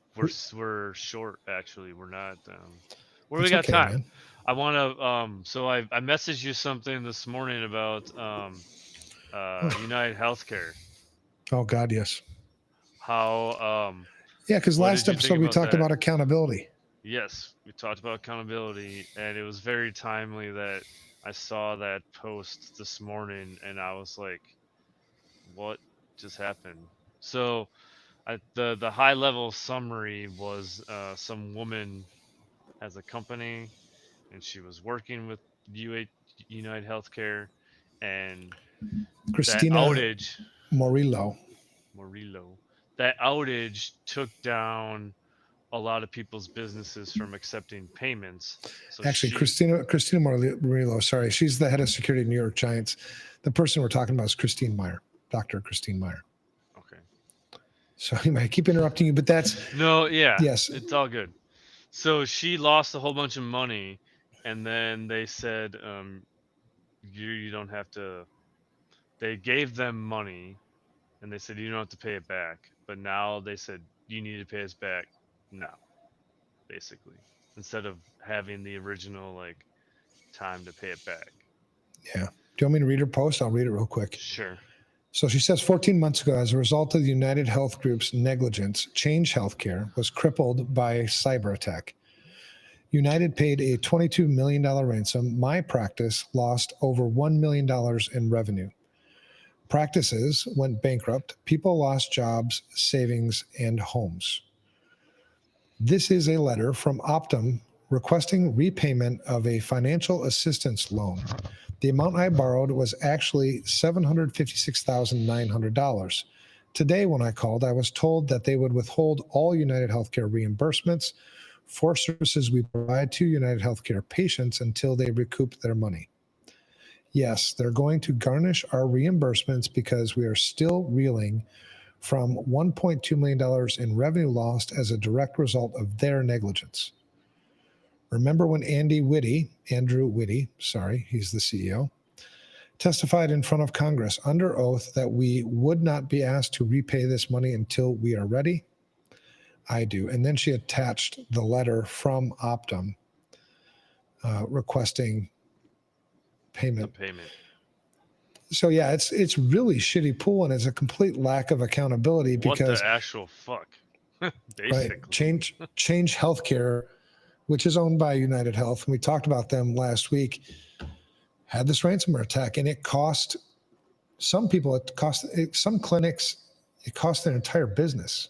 we're short. Actually, we're not. Where we It's got okay, time? man. I want to. So I messaged you something this morning about United Healthcare. Oh, God, yes. How Yeah, because what last did you think episode we about talked that? about accountability. Yes, we talked about accountability, and it was very timely that I saw that post this morning, and I was like, "What just happened?" So, the high level summary was some woman has a company, and she was working with UH, United Healthcare, and that Christina outage, Morillo. Murillo, that outage took down a lot of people's businesses from accepting payments. So Actually, she, Christina Morillo. Sorry, she's the head of security at New York Giants. The person we're talking about is Christine Meyer, Dr. Christine Meyer. okay. So anyway, I keep interrupting you, but that's No, yeah, yes. it's all good. So she lost a whole bunch of money, and then they said, you don't have to. They gave them money, and they said you don't have to pay it back. But now they said you need to pay us back now, basically, instead of having the original like time to pay it back. Yeah. Do you want me to read her post? I'll read it real quick. Sure. So she says 14 months ago, as a result of the United Health Group's negligence, Change Healthcare was crippled by a cyber attack. United paid a $22 million ransom. My practice lost over $1 million in revenue. Practices went bankrupt. People lost jobs, savings, and homes. This is a letter from Optum requesting repayment of a financial assistance loan. The amount I borrowed was actually $756,900. Today, when I called, I was told that they would withhold all United Healthcare reimbursements for services we provide to United Healthcare patients until they recoup their money. Yes, they're going to garnish our reimbursements because we are still reeling from $1.2 million in revenue lost as a direct result of their negligence. Remember when Andrew Whitty, he's the CEO, testified in front of Congress under oath that we would not be asked to repay this money until we are ready? I do. And then she attached the letter from Optum requesting The payment. payment. So yeah, it's really shitty pool, and it's a complete lack of accountability What because the actual fuck? right, Basically. Change Healthcare, which is owned by United Health, and we talked about them last week, had this ransomware attack, and it cost some people, some clinics, it cost their entire business.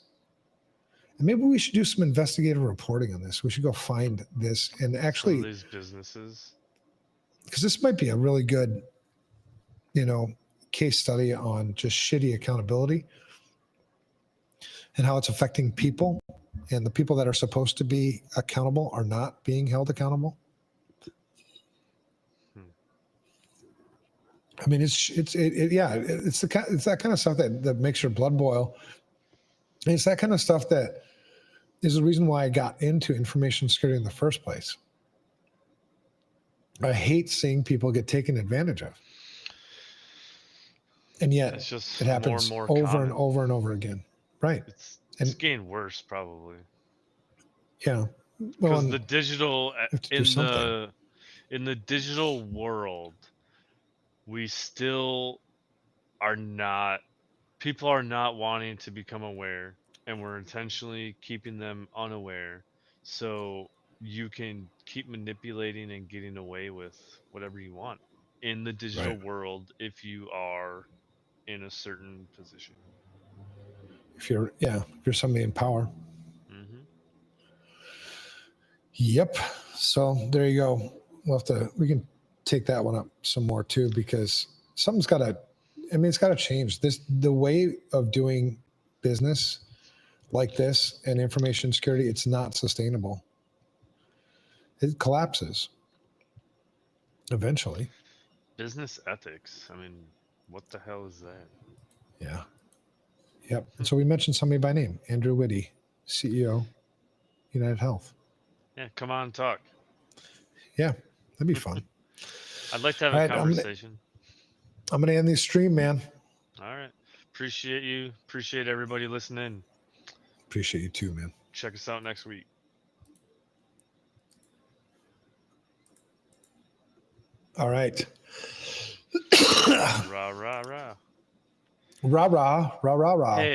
And maybe we should do some investigative reporting on this. We should go find this and Some actually, of these businesses. because this might be a really good, case study on just shitty accountability and how it's affecting people, and the people that are supposed to be accountable are not being held accountable. I mean, it's that kind of stuff that makes your blood boil. It's that kind of stuff that is the reason why I got into information security in the first place. I hate seeing people get taken advantage of. And yet It's just it happens more over common. and over and over again. Right. It's And getting worse probably. yeah. Well, Because the digital have to do something. in the digital world, we still are not, people are not wanting to become aware, and we're intentionally keeping them unaware. So you can keep manipulating and getting away with whatever you want in the digital Right. world if you are in a certain position. If you're somebody in power. Hmm. Yep. So there you go. We can take that one up some more too, because something's got to, it's got to change. The way of doing business like this and information security, it's not sustainable. It collapses eventually. Business ethics. I mean, what the hell is that? Yeah. Yep. And so we mentioned somebody by name, Andrew Whitty, CEO, United Health. Yeah, come on, talk. Yeah, that'd be fun. I'd like to have All a right, conversation. I'm gonna end this stream, man. All right. Appreciate you. Appreciate everybody listening. Appreciate you too, man. Check us out next week. All right. Rah, rah, rah. Rah rah rah rah rah. Hey,